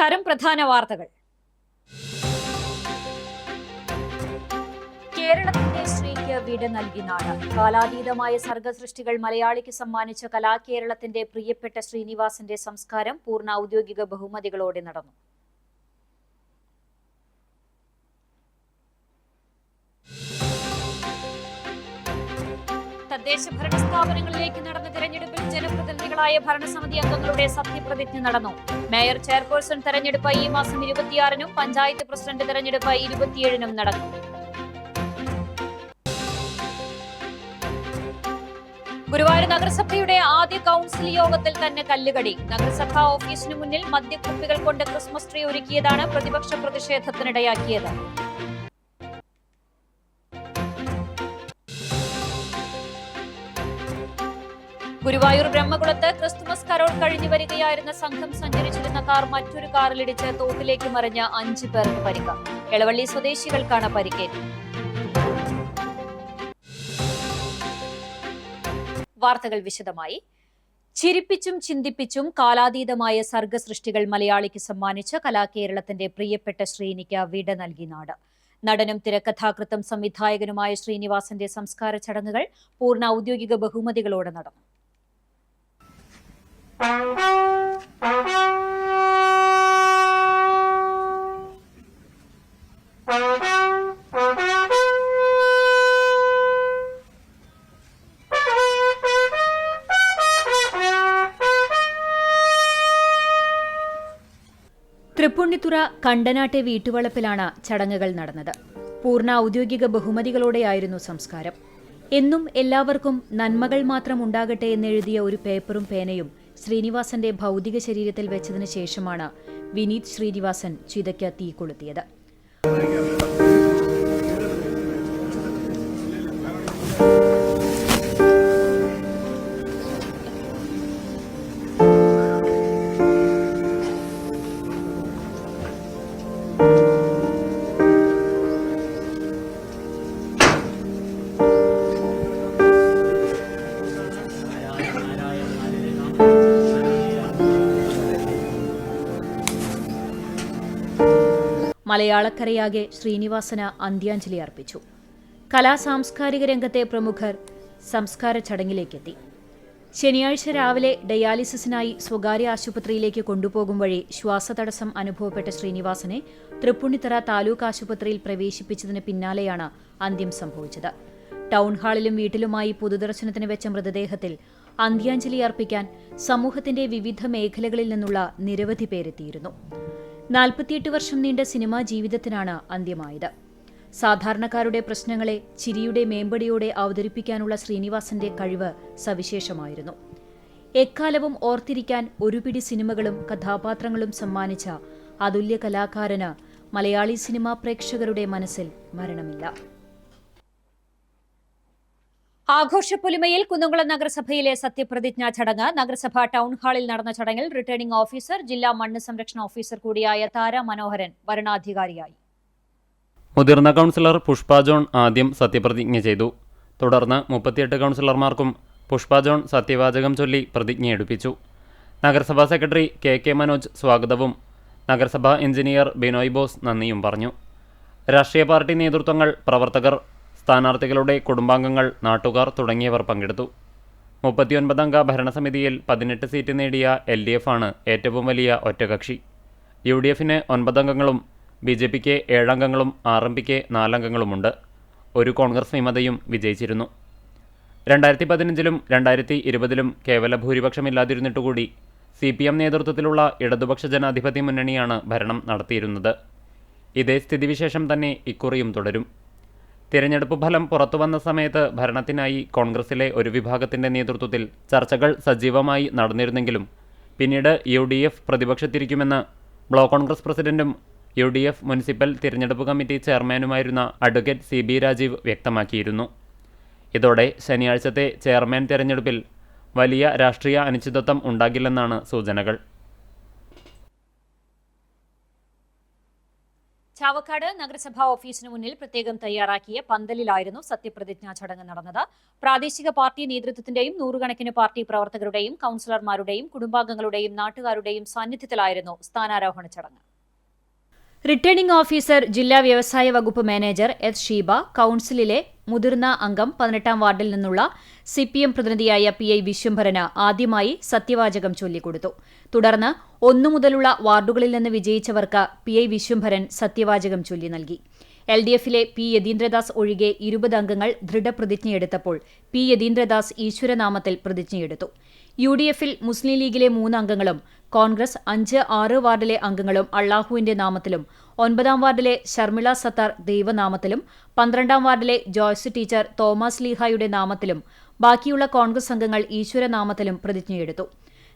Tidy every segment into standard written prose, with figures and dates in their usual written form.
നമസ്കാരം. പ്രധാന വാർത്തകൾ. കേരളത്തിന്റെ ശ്രീക്ക് വിട നൽകി നാട്. കാലാതീതമായ സർഗസൃഷ്ടികൾ മലയാളിക്ക് സമ്മാനിച്ച കലാകേരളത്തിന്റെ പ്രിയപ്പെട്ട ശ്രീനിവാസന്റെ സംസ്കാരം പൂർണ്ണ ഔദ്യോഗിക ബഹുമതികളോടെ നടന്നു. തദ്ദേശ ഭരണ സ്ഥാപനങ്ങളിലേക്ക് നടന്ന തെരഞ്ഞെടുപ്പിൽ ജനപ്രതിനിധികളായ ഭരണസമിതി അംഗങ്ങളുടെ സത്യപ്രതിജ്ഞ നടന്നു. മേയർ ചെയർപേഴ്സൺ തെരഞ്ഞെടുപ്പ് ഈ മാസം 26-നും പഞ്ചായത്ത് പ്രസിഡന്റ് തെരഞ്ഞെടുപ്പ് 27-നും നടക്കും. ഗുരുവായൂർ നഗരസഭയുടെ ആദ്യ കൌൺസിൽ യോഗത്തിൽ തന്നെ കല്ലുകടി. നഗരസഭാ ഓഫീസിനു മുന്നിൽ മദ്യക്കുപ്പികൾ കൊണ്ട് ക്രിസ്മസ് ട്രീ ഒരുക്കിയതാണ് പ്രതിപക്ഷ പ്രതിഷേധത്തിനിടയാക്കിയത്. ഗുരുവായൂർ ബ്രഹ്മകുളത്ത് ക്രിസ്തുമസ് കരോൾ കഴിഞ്ഞു വരികയായിരുന്ന സംഘം സഞ്ചരിച്ചിരുന്ന കാർ മറ്റൊരു കാറിലിടിച്ച് തോട്ടിലേക്ക് മറിഞ്ഞ് 5 പേർക്ക് പരിക്ക്. എളവള്ളി സ്വദേശികൾക്കാണ് പരിക്കേറ്റത്. വാർത്തകൾ വിശദമായി. ചിരിപ്പിച്ചും ചിന്തിപ്പിച്ചും കാലാതീതമായ സർഗസൃഷ്ടികൾ മലയാളിക്ക് സമ്മാനിച്ച കലാകേരളത്തിന്റെ പ്രിയപ്പെട്ട ശ്രീനിക്ക് വിട നൽകി നാട്. നടനും തിരക്കഥാകൃത്തും സംവിധായകനുമായ ശ്രീനിവാസന്റെ സംസ്കാര ചടങ്ങുകൾ പൂർണ്ണ ഔദ്യോഗിക ബഹുമതികളോടെ നടന്നു. തൃപ്പുണിത്തുറ കണ്ടനാട്ടെ വീട്ടുവളപ്പിലാണ് ചടങ്ങുകൾ നടന്നത്. പൂർണ്ണ ഔദ്യോഗിക ബഹുമതികളോടെയായിരുന്നു സംസ്കാരം. എന്നും എല്ലാവർക്കും നന്മകൾ മാത്രം ഉണ്ടാകട്ടെ എന്നെഴുതിയ ഒരു പേപ്പറും പേനയും ശ്രീനിവാസന്റെ ഭൗതിക ശരീരത്തിൽ വെച്ചതിന് ശേഷമാണ് വിനീത് ശ്രീനിവാസൻ ചിതയ്ക്ക് തീ കൊളുത്തിയത്. മലയാളക്കരയാകെ ശ്രീനിവാസന് അന്ത്യാഞ്ജലി അർപ്പിച്ചു. കലാസാംസ്കാരിക രംഗത്തെ പ്രമുഖർ സംസ്കാര ചടങ്ങിലേക്കെത്തി. ശനിയാഴ്ച രാവിലെ ഡയാലിസിസിനായി സ്വകാര്യ ആശുപത്രിയിലേക്ക് കൊണ്ടുപോകും വഴി ശ്വാസതടസ്സം അനുഭവപ്പെട്ട ശ്രീനിവാസനെ തൃപ്പുണിത്തുറ താലൂക്ക് ആശുപത്രിയിൽ പ്രവേശിപ്പിച്ചതിന് പിന്നാലെയാണ് അന്ത്യം സംഭവിച്ചത്. ടൗൺഹാളിലും വീട്ടിലുമായി പൊതുദർശനത്തിന് വെച്ച മൃതദേഹത്തിൽ അന്ത്യാഞ്ജലി അർപ്പിക്കാൻ സമൂഹത്തിന്റെ വിവിധ മേഖലകളിൽ നിന്നുള്ള നിരവധി പേരെത്തിയിരുന്നു. 48 വർഷം നീണ്ട സിനിമാ ജീവിതത്തിനാണ് അന്ത്യമായത്. സാധാരണക്കാരുടെ പ്രശ്നങ്ങളെ ചിരിയുടെ മേമ്പടിയോടെ അവതരിപ്പിക്കാനുള്ള ശ്രീനിവാസന്റെ കഴിവ് സവിശേഷമായിരുന്നു. എക്കാലവും ഓർത്തിരിക്കാൻ ഒരു പിടി സിനിമകളും കഥാപാത്രങ്ങളും സമ്മാനിച്ച അതുല്യ കലാകാരന് മലയാളി സിനിമാ പ്രേക്ഷകരുടെ മനസ്സിൽ മരണമില്ല. ആഘോഷപ്പൊലിമയിൽ കുന്നംകുളം നഗരസഭയിലെ സത്യപ്രതിജ്ഞാ ചടങ്ങ്. നഗരസഭ ടൗൺഹാളിൽ നടന്ന ചടങ്ങിൽ റിട്ടേണിംഗ് ഓഫീസർ, ജില്ലാ മണ്ണ് സംരക്ഷണ ഓഫീസർ കൂടിയായ താര മനോഹരൻ വരണാധികാരിയായി. മുതിർന്ന കൗൺസിലർ പുഷ്പ ജോൺ ആദ്യം സത്യപ്രതിജ്ഞ ചെയ്തു. തുടർന്ന് 38 കൗൺസിലർമാർക്കും പുഷ്പ ജോൺ സത്യവാചകം ചൊല്ലി പ്രതിജ്ഞയെടുപ്പിച്ചു. നഗരസഭാ സെക്രട്ടറി കെ മനോജ് സ്വാഗതവും നഗരസഭാ എഞ്ചിനീയർ ബിനോയ് ബോസ് നന്ദിയും പറഞ്ഞു. രാഷ്ട്രീയ പാർട്ടി നേതൃത്വങ്ങൾ, പ്രവർത്തകർ, സ്ഥാനാർത്ഥികളുടെ കുടുംബാംഗങ്ങൾ, നാട്ടുകാർ തുടങ്ങിയവർ പങ്കെടുത്തു. 39 അംഗ ഭരണസമിതിയിൽ 18 സീറ്റ് നേടിയ LDF ആണ് ഏറ്റവും വലിയ ഒറ്റകക്ഷി. UDFന് 9 അംഗങ്ങളും BJPക്ക് 7 അംഗങ്ങളും RMPക്ക് 4 അംഗങ്ങളുമുണ്ട്. ഒരു കോൺഗ്രസ് വിമതയും വിജയിച്ചിരുന്നു. 2015-ലും 2020-ലും കേവല ഭൂരിപക്ഷമില്ലാതിരുന്നിട്ടുകൂടി CPM നേതൃത്വത്തിലുള്ള ഇടതുപക്ഷ ജനാധിപത്യ മുന്നണിയാണ് ഭരണം നടത്തിയിരുന്നത്. ഇതേ സ്ഥിതിവിശേഷം തന്നെ ഇക്കുറിയും തുടരും. തിരഞ്ഞെടുപ്പ് ഫലം പുറത്തുവന്ന സമയത്ത് ഭരണത്തിനായി കോൺഗ്രസിലെ ഒരു വിഭാഗത്തിന്റെ നേതൃത്വത്തിൽ ചർച്ചകൾ സജീവമായി നടന്നിരുന്നെങ്കിലും പിന്നീട് UDF പ്രതിപക്ഷത്തിരിക്കുമെന്ന് ബ്ലോക്ക് കോൺഗ്രസ് പ്രസിഡന്റും UDF മുനിസിപ്പൽ തിരഞ്ഞെടുപ്പ് കമ്മിറ്റി ചെയർമാനുമായിരുന്ന അഡ്വക്കേറ്റ് CB രാജീവ് വ്യക്തമാക്കിയിരുന്നു. ഇതോടെ ശനിയാഴ്ചത്തെ ചെയർമാൻ തെരഞ്ഞെടുപ്പിൽ വലിയ രാഷ്ട്രീയ അനിശ്ചിതത്വം ഉണ്ടാകില്ലെന്നാണ് സൂചനകൾ. ചാവക്കാട് നഗരസഭാ ഓഫീസിന് മുന്നിൽ പ്രത്യേകം തയ്യാറാക്കിയ പന്തലിലായിരുന്നു സത്യപ്രതിജ്ഞാ ചടങ്ങ് നടന്നത്. പ്രാദേശിക പാർട്ടി നേതൃത്വത്തിന്റെയും നൂറുകണക്കിന് പാർട്ടി പ്രവർത്തകരുടെയും കൌൺസിലർമാരുടെയും കുടുംബാംഗങ്ങളുടെയും നാട്ടുകാരുടെയും സാന്നിധ്യത്തിലായിരുന്നു സ്ഥാനാരോഹണ ചടങ്ങ്. റിട്ടേണിംഗ് ഓഫീസർ ജില്ലാ വ്യവസായ വകുപ്പ് മാനേജർ എസ് ഷീബ, കൌൺസിലിലെ മുതിർന്ന അംഗം 18ാം വാർഡിൽ നിന്നുള്ള CPM പ്രതിനിധിയായ PI വിശ്വംഭരന് ആദ്യമായി സത്യവാചകം ചൊല്ലിക്കൊടുത്തു. തുടർന്ന് 1 മുതലുള്ള വാർഡുകളിൽ നിന്ന് വിജയിച്ചവർക്ക് PI വിശ്വംഭരൻ സത്യവാചകം ചൊല്ലി നൽകി. LDFിലെ P യതീന്ദ്രദാസ് ഒഴികെ 20 അംഗങ്ങൾ ദൃഢപ്രതിജ്ഞയെടുത്തപ്പോൾ P യതീന്ദ്രദാസ് ഈശ്വരനാമത്തിൽ പ്രതിജ്ഞയെടുത്തു. UDFിൽ മുസ്ലിം ലീഗിലെ 3 അംഗങ്ങളും കോൺഗ്രസ് 5, 6 വാർഡിലെ അംഗങ്ങളും അള്ളാഹുവിന്റെ നാമത്തിലും 9ാം വാർഡിലെ ഷർമിള സത്താർ ദൈവനാമത്തിലും 12ാം വാർഡിലെ ജോയ്സ് ടീച്ചർ തോമസ് ലീഹായുടെ നാമത്തിലും ബാക്കിയുള്ള കോൺഗ്രസ് അംഗങ്ങൾ ഈശ്വരനാമത്തിലും പ്രതിജ്ഞയെടുത്തു.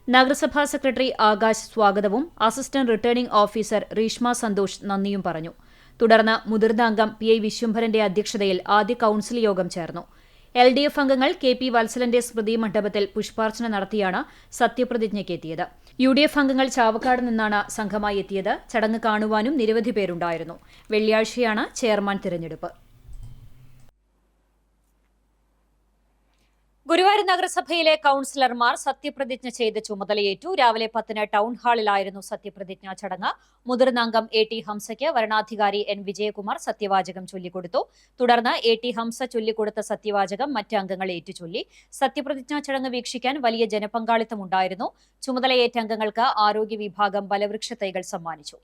നഗരസഭാ സെക്രട്ടറി ആകാശ് സ്വാഗതവും assistant returning officer Reeshma Santhosh നന്ദിയും പറഞ്ഞു. തുടർന്ന് മുതിർന്ന അംഗം PI വിശ്വംഭരന്റെ അധ്യക്ഷതയിൽ ആദ്യ കൌൺസിൽ യോഗം ചേർന്നു. LDF അംഗങ്ങൾ KP വത്സലന്റെ സ്മൃതി മണ്ഡപത്തിൽ പുഷ്പാർച്ചന നടത്തിയാണ് സത്യപ്രതിജ്ഞയ്ക്കെത്തിയത്. UDF അംഗങ്ങൾ ചാവക്കാട് നിന്നാണ് സംഘമായി എത്തിയത്. ചടങ്ങ് കാണുവാനും നിരവധി പേരുണ്ടായിരുന്നു. വെള്ളിയാഴ്ചയാണ് ചെയർമാൻ തിരഞ്ഞെടുപ്പ്. ഗുരുവായൂർ നഗരസഭയിലെ കൌൺസിലർമാർ സത്യപ്രതിജ്ഞ ചെയ്ത് ചുമതലയേറ്റു. രാവിലെ 10 ടൗൺ ഹാളിലായിരുന്നു സത്യപ്രതിജ്ഞാ ചടങ്ങ്. മുതിർന്ന അംഗം AT ഹംസയ്ക്ക് വരണാധികാരി N വിജയകുമാർ സത്യവാചകം ചൊല്ലിക്കൊടുത്തു. തുടർന്ന് AT ഹംസ ചൊല്ലിക്കൊടുത്ത സത്യവാചകം മറ്റ് അംഗങ്ങൾ ഏറ്റുചൊല്ലി. സത്യപ്രതിജ്ഞാ ചടങ്ങ് വീക്ഷിക്കാൻ വലിയ ജനപങ്കാളിത്തമുണ്ടായിരുന്നു. ചുമതലയേറ്റ അംഗങ്ങൾക്ക് ആരോഗ്യ വിഭാഗം ബലവൃക്ഷ തൈകൾ സമ്മാനിച്ചു.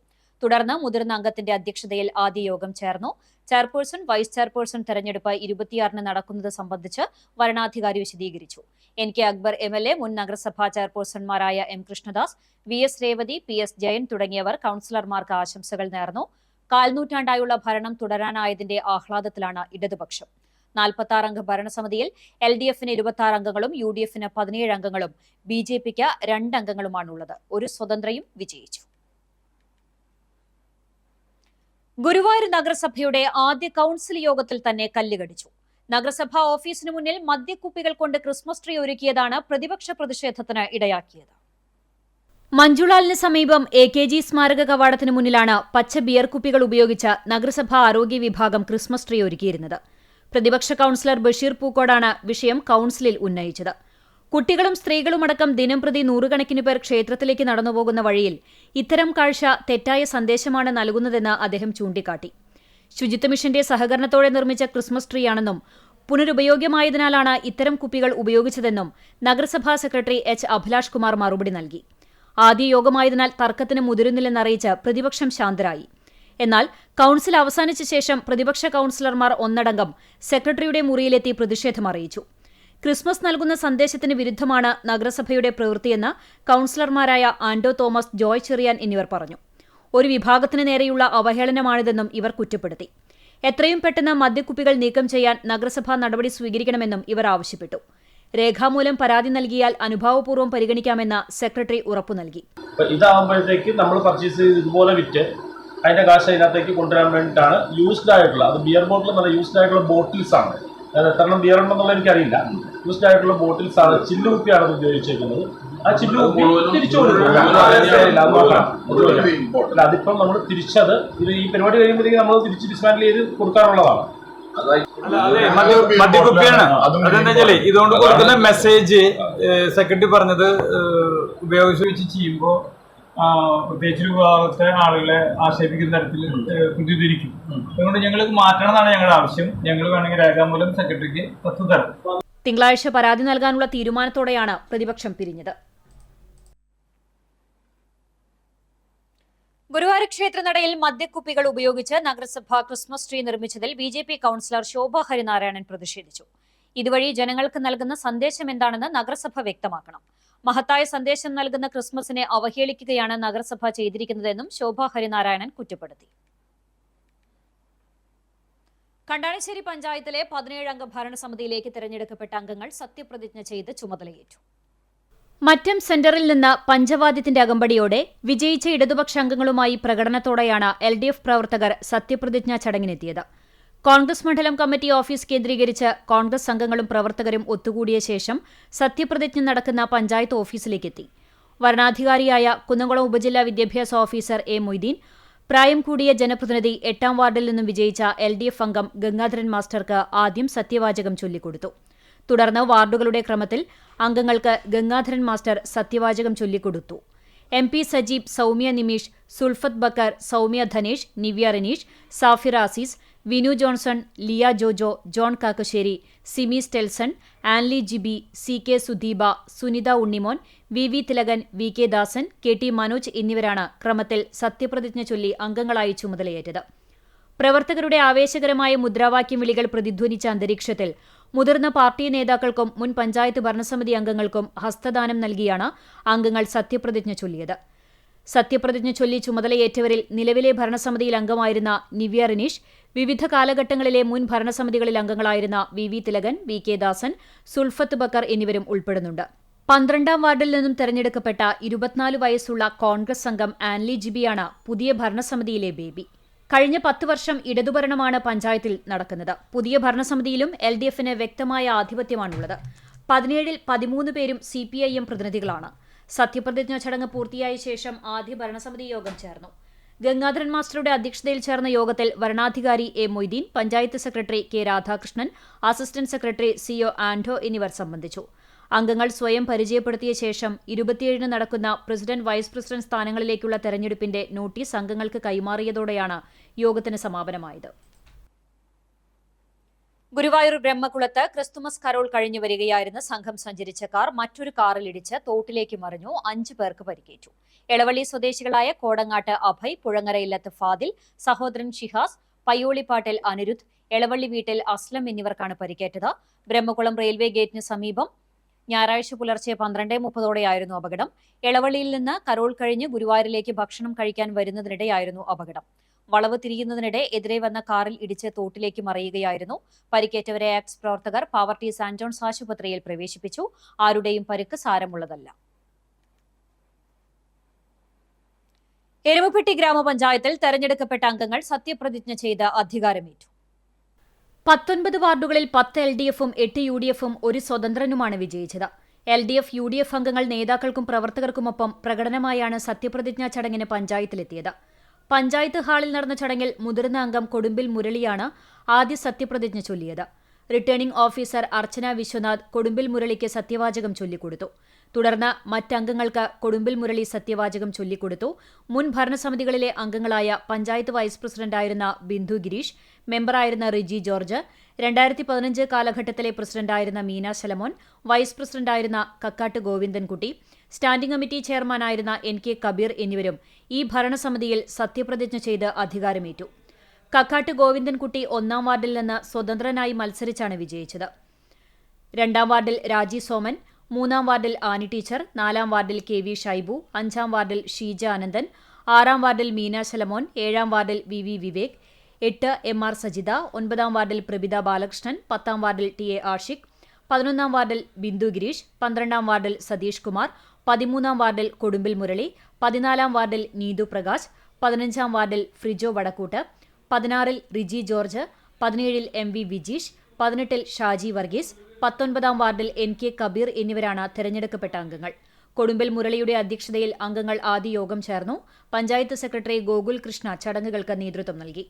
തുടർന്ന് മുതിർന്ന അംഗത്തിന്റെ അധ്യക്ഷതയിൽ ആദ്യ യോഗം ചേർന്നു. ചെയർപേഴ്സൺ, വൈസ് ചെയർപേഴ്സൺ തെരഞ്ഞെടുപ്പ് 26-ന് നടക്കുന്നത് സംബന്ധിച്ച് വരണാധികാരി വിശദീകരിച്ചു. NK അക്ബർ MLA, മുൻ നഗരസഭാ ചെയർപേഴ്സൺമാരായ M Krishnadas, VS Revathi, PS Jayan തുടങ്ങിയവർ കൌൺസിലർമാർക്ക് ആശംസകൾ നേർന്നു. കാൽനൂറ്റാണ്ടായുള്ള ഭരണം തുടരാനായതിന്റെ ആഹ്ലാദത്തിലാണ് ഇടതുപക്ഷം. 46 അംഗ ഭരണസമിതിയിൽ LDFന് 26 അംഗങ്ങളും UDFന് 17 അംഗങ്ങളും BJPക്ക് 2 അംഗങ്ങളുമാണുള്ളത്. ഒരു സ്വതന്ത്രയും വിജയിച്ചു. ഗുരുവായൂർ നഗരസഭയുടെ ആദ്യ കൌൺസിൽ യോഗത്തിൽ തന്നെ കല്ലുകടിച്ചു. നഗരസഭാ ഓഫീസിന് മുന്നിൽ മദ്യക്കുപ്പികൾ കൊണ്ട് ക്രിസ്മസ് ട്രീ ഒരുക്കിയതാണ് പ്രതിപക്ഷ പ്രതിഷേധത്തിന് ഇടയാക്കിയത്. മഞ്ജുളാലിന് സമീപം AKG സ്മാരക കവാടത്തിന് മുന്നിലാണ് പച്ച ബിയർ കുപ്പികൾ ഉപയോഗിച്ച് നഗരസഭാ ആരോഗ്യ വിഭാഗം ക്രിസ്മസ് ട്രീ ഒരുക്കിയിരുന്നത്. പ്രതിപക്ഷ കൌൺസിലർ ബഷീർ പൂക്കോടാണ് വിഷയം കൌൺസിലിൽ ഉന്നയിച്ചത്. കുട്ടികളും സ്ത്രീകളുമടക്കം ദിനംപ്രതി നൂറുകണക്കിന് പേർ ക്ഷേത്രത്തിലേക്ക് നടന്നുപോകുന്ന വഴിയിൽ ഇത്തരം കാഴ്ച തെറ്റായ സന്ദേശമാണ് നൽകുന്നതെന്ന് അദ്ദേഹം ചൂണ്ടിക്കാട്ടി. ശുചിത്വ മിഷന്റെ സഹകരണത്തോടെ നിർമ്മിച്ച ക്രിസ്മസ് ട്രീയാണെന്നും പുനരുപയോഗ്യമായതിനാലാണ് ഇത്തരം കുപ്പികൾ ഉപയോഗിച്ചതെന്നും നഗരസഭാ സെക്രട്ടറി H അഭിലാഷ് കുമാർ മറുപടി നൽകി. ആദ്യ യോഗമായതിനാൽ തർക്കത്തിന് മുതിരുന്നില്ലെന്നറിയിച്ച് പ്രതിപക്ഷം ശാന്തരായി. എന്നാൽ കൌൺസിൽ അവസാനിച്ച ശേഷം പ്രതിപക്ഷ കൌൺസിലർമാർ ഒന്നടങ്കം സെക്രട്ടറിയുടെ മുറിയിലെത്തി പ്രതിഷേധം അറിയിച്ചു. ക്രിസ്മസ് നൽകുന്ന സന്ദേശത്തിന് വിരുദ്ധമാണ് നഗരസഭയുടെ പ്രവൃത്തിയെന്ന് കൌൺസിലർമാരായ ആൻഡോ തോമസ്, ജോയ് ചെറിയാൻ എന്നിവർ പറഞ്ഞു. ഒരു വിഭാഗത്തിന് നേരെയുള്ള അവഹേളനമാണിതെന്നും ഇവർ കുറ്റപ്പെടുത്തി. എത്രയും പെട്ടെന്ന് മദ്യക്കുപ്പികൾ നീക്കം ചെയ്യാൻ നഗരസഭ നടപടി സ്വീകരിക്കണമെന്നും ഇവർ ആവശ്യപ്പെട്ടു. രേഖാമൂലം പരാതി നൽകിയാൽ അനുഭാവപൂർവ്വം പരിഗണിക്കാമെന്ന് സെക്രട്ടറി ഉറപ്പു നൽകി. ഇതാകുമ്പോഴത്തേക്ക് നമ്മൾ പർച്ചേസ് ചെയ്ത് ഇതുപോലെ വിറ്റ് അതിന്റെ കാശ് അതിനകത്തേക്ക് കൊണ്ടുവരാൻ വേണ്ടിയിട്ടാണ് യൂസ്ഡ് ആയിട്ടുള്ള, അത് ബിയർ ബോട്ടിൽ നല്ല യൂസ്ഡ് ആയിട്ടുള്ള ബോട്ടിൽസ് ആണ്. എത്രണ്ണം ബിയർ ഉണ്ടെന്നുള്ള എനിക്കറിയില്ല. യൂസ്ഡ് ആയിട്ടുള്ള ബോട്ടിൽസ് ആണ്, ചില്ലുകുപ്പിയാണ് അത് ഉപയോഗിച്ചേക്കുന്നത്. ആ ചില്ലുകുപ്പി തിരിച്ചു കൊടുക്കും. അതിപ്പം നമ്മൾ തിരിച്ചത് ഈ പരിപാടി കഴിയുമ്പോഴത്തേക്ക് നമ്മൾ തിരിച്ച് ഡിസ്മാൻഡിൽ ചെയ്ത് കൊടുക്കാനുള്ളതാണ്. മദ്യക്കുപ്പിയാണ്. അതെന്താ വെച്ചാല് ഇതുകൊണ്ട് കൊടുക്കുന്ന മെസ്സേജ് സെക്രട്ടറി പറഞ്ഞത് ഉപയോഗിച്ച് ചെയ്യുമ്പോൾ പ്രത്യേകിച്ച് വിഭാഗത്തെ ആളുകളെ ആക്ഷേപിക്കുന്ന തരത്തിൽ പ്രതികരിക്കും. അതുകൊണ്ട് ഞങ്ങൾ മാറ്റണം എന്നാണ് ഞങ്ങളുടെ ആവശ്യം. ഞങ്ങൾ വേണമെങ്കിൽ രേഖാമൂലം സെക്രട്ടറിക്ക് കത്ത് തരാം. തിങ്കളാഴ്ച പരാതി നൽകാനുള്ള തീരുമാനത്തോടെയാണ് പ്രതിപക്ഷം പിരിഞ്ഞത്. ഗുരുവായൂർ ക്ഷേത്രനടയിൽ മദ്യക്കുപ്പികൾ ഉപയോഗിച്ച് നഗരസഭ ക്രിസ്മസ് ട്രീ നിർമ്മിച്ചതിൽ BJP കൌൺസിലർ ശോഭ ഹരിനാരായണൻ പ്രതിഷേധിച്ചു. ഇതുവഴി ജനങ്ങൾക്ക് നൽകുന്ന സന്ദേശം എന്താണെന്ന് നഗരസഭ വ്യക്തമാക്കണം. മഹത്തായ സന്ദേശം നൽകുന്ന ക്രിസ്മസിനെ അവഹേളിക്കുകയാണ് നഗരസഭ ചെയ്തിരിക്കുന്നതെന്നും ശോഭ ഹരിനാരായണൻ കുറ്റപ്പെടുത്തി. കണ്ടാണിശ്ശേരി പഞ്ചായത്തിലെ 17 അംഗ ഭരണസമിതിയിലേക്ക് തിരഞ്ഞെടുക്കപ്പെട്ട അംഗങ്ങൾ സത്യപ്രതിജ്ഞ ചെയ്ത് ചുമതലയേറ്റു. മറ്റം സെന്ററിൽ നിന്ന് പഞ്ചവാദ്യത്തിന്റെ അകമ്പടിയോടെ വിജയിച്ച ഇടതുപക്ഷ അംഗങ്ങളുമായി പ്രകടനത്തോടെയാണ് LDF പ്രവർത്തകർ സത്യപ്രതിജ്ഞാ ചടങ്ങിനെത്തിയത്. കോൺഗ്രസ് മണ്ഡലം കമ്മിറ്റി ഓഫീസ് കേന്ദ്രീകരിച്ച് കോൺഗ്രസ് അംഗങ്ങളും പ്രവർത്തകരും ഒത്തുകൂടിയ ശേഷം സത്യപ്രതിജ്ഞ നടക്കുന്ന പഞ്ചായത്ത് ഓഫീസിലേക്കെത്തി. വരണാധികാരിയായ കുന്നംകുളം ഉപജില്ലാ വിദ്യാഭ്യാസ ഓഫീസർ A മൊയ്തീൻ, പ്രായം കൂടിയ ജനപ്രതിനിധി 8ാം വാർഡിൽ നിന്നും വിജയിച്ച LDF അംഗം ഗംഗാധരൻ മാസ്റ്റർക്ക് ആദ്യം സത്യവാചകം ചൊല്ലിക്കൊടുത്തു. തുടർന്ന് വാർഡുകളുടെ ക്രമത്തിൽ അംഗങ്ങൾക്ക് ഗംഗാധരൻ മാസ്റ്റർ സത്യവാചകം ചൊല്ലിക്കൊടുത്തു. MP Sajeeb, Soumya Nimeesh, Sulfath Bakkar, Soumya Dhanesh, Nivya Raneesh, Safir Azeez, Vinu Johnson, Liya Jojo, John Kakkassery, Simi Stelson, Anly Jibi, CK Sudeepa, Sunitha Unnimon, VV Thilakan, VK Dasan, KT Manoj എന്നിവരാണ് ക്രമത്തിൽ സത്യപ്രതിജ്ഞ ചൊല്ലി അംഗങ്ങളായി ചുമതലയേറ്റത്. പ്രവർത്തകരുടെ ആവേശകരമായ മുദ്രാവാക്യം വിളികൾ പ്രതിധ്വനിച്ച അന്തരീക്ഷത്തിൽ മുതിർന്ന പാർട്ടി നേതാക്കൾക്കും മുൻ പഞ്ചായത്ത് ഭരണസമിതി അംഗങ്ങൾക്കും ഹസ്തദാനം നൽകിയാണ് അംഗങ്ങൾ സത്യപ്രതിജ്ഞ ചൊല്ലിയത്. സത്യപ്രതിജ്ഞ ചൊല്ലി ചുമതലയേറ്റവരിൽ നിലവിലെ ഭരണസമിതിയിൽ അംഗമായിരുന്ന നിവ്യ റനീഷ്, വിവിധ കാലഘട്ടങ്ങളിലെ മുൻ ഭരണസമിതികളിൽ അംഗങ്ങളായിരുന്ന VV തിലകൻ, VK ദാസൻ, സുൽഫത്ത് ബക്കർ എന്നിവരും ഉൾപ്പെടുന്നുണ്ട്. 12ാം വാർഡിൽ നിന്നും തെരഞ്ഞെടുക്കപ്പെട്ട 24 വയസ്സുള്ള കോൺഗ്രസ് അംഗം ആൻലി ജിബിയാണ് പുതിയ ഭരണസമിതിയിലെ ബേബി. കഴിഞ്ഞ 10 വർഷം ഇടതുഭരണമാണ് പഞ്ചായത്തിൽ നടക്കുന്നത്. പുതിയ ഭരണസമിതിയിലും LDFന് വ്യക്തമായ ആധിപത്യമാണുള്ളത്. 17ൽ 13 പേരും CPIM പ്രതിനിധികളാണ്. സത്യപ്രതിജ്ഞാ ചടങ്ങ് പൂർത്തിയായ ശേഷം ആദ്യ ഭരണസമിതി യോഗം ചേർന്നു. ഗംഗാധരൻ മാസ്റ്ററുടെ അധ്യക്ഷതയിൽ ചേർന്ന യോഗത്തിൽ വരണാധികാരി A. Moideen, panchayat secretary K. Radhakrishnan, assistant secretary CO. ആൻഡോ എന്നിവർ സംബന്ധിച്ചു. അംഗങ്ങൾ സ്വയം പരിചയപ്പെടുത്തിയ ശേഷം 27-ന് നടക്കുന്ന പ്രസിഡന്റ്, വൈസ് പ്രസിഡന്റ് സ്ഥാനങ്ങളിലേക്കുള്ള തെരഞ്ഞെടുപ്പിന്റെ നോട്ടീസ് അംഗങ്ങൾക്ക് കൈമാറിയതോടെയാണ് യോഗത്തിന് സമാപനമായത്. ഗുരുവായൂർ ബ്രഹ്മകുളത്ത് ക്രിസ്തുമസ് കരോൾ കഴിഞ്ഞു വരികയായിരുന്ന സംഘം സഞ്ചരിച്ച കാർ മറ്റൊരു കാറിലിടിച്ച് തോട്ടിലേക്ക് മറിഞ്ഞു. 5 പേർക്ക് പരിക്കേറ്റു. എളവള്ളി സ്വദേശികളായ കോടങ്ങാട്ട് അഭയ്, പുഴങ്ങര ഇല്ലത്ത് ഫാദിൽ, സഹോദരൻ ഷിഹാസ്, പയ്യോളിപ്പാട്ടിൽ അനിരുദ്ധ്, എളവള്ളി വീട്ടിൽ അസ്ലം എന്നിവർക്കാണ് പരിക്കേറ്റത്. ബ്രഹ്മകുളം റെയിൽവേ ഗേറ്റിന് സമീപം ഞായറാഴ്ച പുലർച്ചെ 12:30ഓടെയായിരുന്നു അപകടം. എളവള്ളിയിൽ നിന്ന് കരോൾ കഴിഞ്ഞ് ഗുരുവായൂരിലേക്ക് ഭക്ഷണം കഴിക്കാൻ വരുന്നതിനിടെയായിരുന്നു അപകടം. വളവ് തിരിയുന്നതിനിടെ എതിരെ വന്ന കാറിൽ ഇടിച്ച് തോട്ടിലേക്ക് മറിയുകയായിരുന്നു. പരിക്കേറ്റവരെ ആക്സ് പ്രവർത്തകർ പാവർട്ടി സാന്റ് ജോൺസ് ആശുപത്രിയിൽ പ്രവേശിപ്പിച്ചു. ആരുടെയും പരിക്ക് സാരമുള്ളതല്ല. എരുമപ്പെട്ടി ഗ്രാമപഞ്ചായത്തിൽ തെരഞ്ഞെടുക്കപ്പെട്ട അംഗങ്ങൾ സത്യപ്രതിജ്ഞ ചെയ്ത് അധികാരമേറ്റു. 19 വാർഡുകളിൽ 10 LDFും 8 UDFും ഒരു സ്വതന്ത്രനുമാണ് വിജയിച്ചത്. LDF, UDF അംഗങ്ങൾ നേതാക്കൾക്കും പ്രവർത്തകർക്കുമൊപ്പം പ്രകടനമായാണ് സത്യപ്രതിജ്ഞാ ചടങ്ങിന് പഞ്ചായത്തിലെത്തിയത്. പഞ്ചായത്ത് ഹാളിൽ നടന്ന ചടങ്ങിൽ മുതിർന്ന അംഗം കൊടുമ്പിൽ മുരളിയാണ് ആദ്യ സത്യപ്രതിജ്ഞ ചൊല്ലിയത്. റിട്ടേണിംഗ് ഓഫീസർ അർച്ചന വിശ്വനാഥ് കൊടുമ്പിൽ മുരളിക്ക് സത്യവാചകം ചൊല്ലിക്കൊടുത്തു. തുടർന്ന് മറ്റംഗങ്ങൾക്ക് കൊടുമ്പിൽ മുരളി സത്യവാചകം ചൊല്ലിക്കൊടുത്തു. മുൻ ഭരണസമിതികളിലെ അംഗങ്ങളായ പഞ്ചായത്ത് വൈസ് പ്രസിഡന്റായിരുന്ന ബിന്ദു ഗിരീഷ്, മെമ്പറായിരുന്ന റിജി ജോർജ്, 2015 കാലഘട്ടത്തിലെ പ്രസിഡന്റായിരുന്ന മീന ശലമോൻ, വൈസ് പ്രസിഡന്റായിരുന്ന കക്കാട്ട് ഗോവിന്ദൻകുട്ടി, സ്റ്റാൻഡിംഗ് കമ്മിറ്റി ചെയർമാനായിരുന്ന NK കബീർ എന്നിവരും ഈ ഭരണസമിതിയിൽ സത്യപ്രതിജ്ഞ ചെയ്ത് അധികാരമേറ്റു. കക്കാട്ട് ഗോവിന്ദൻകുട്ടി 1ാം വാർഡിൽ നിന്ന് സ്വതന്ത്രനായി മത്സരിച്ചാണ് വിജയിച്ചത്. 2ാം വാർഡിൽ രാജി സോമൻ, 3ാം വാർഡിൽ ആനി ടീച്ചർ, 4ാം വാർഡിൽ KV ഷൈബു, 5ാം വാർഡിൽ ഷീജ അനന്തൻ, 6ാം വാർഡിൽ മീന ശലമോൻ, 7ാം വാർഡിൽ VV വിവേക്, 8 MR സജിത, 9ാം വാർഡിൽ പ്രഭിത ബാലകൃഷ്ണൻ, 10ാം വാർഡിൽ TA ആഷിഖ്, 11ാം വാർഡിൽ ബിന്ദു ഗിരീഷ്, 12ാം വാർഡിൽ സതീഷ് കുമാർ, 13ാം വാർഡിൽ കൊടുമ്പിൽ മുരളി, 14ാം വാർഡിൽ നീതു പ്രകാശ്, 15ാം വാർഡിൽ ഫ്രിജോ വടക്കൂട്ട്, 16ൽ റിജി ജോർജ്, 17ൽ MV വിജീഷ്, 18ൽ ഷാജി വർഗീസ്, 19ാം വാർഡിൽ NK കബീർ എന്നിവരാണ് തെരഞ്ഞെടുക്കപ്പെട്ട അംഗങ്ങൾ. കൊടുമ്പിൽ മുരളിയുടെ അധ്യക്ഷതയിൽ അംഗങ്ങൾ ആദ്യ യോഗം ചേർന്നു. പഞ്ചായത്ത് സെക്രട്ടറി ഗോകുൽ കൃഷ്ണ ചടങ്ങുകൾക്ക് നേതൃത്വം നൽകി.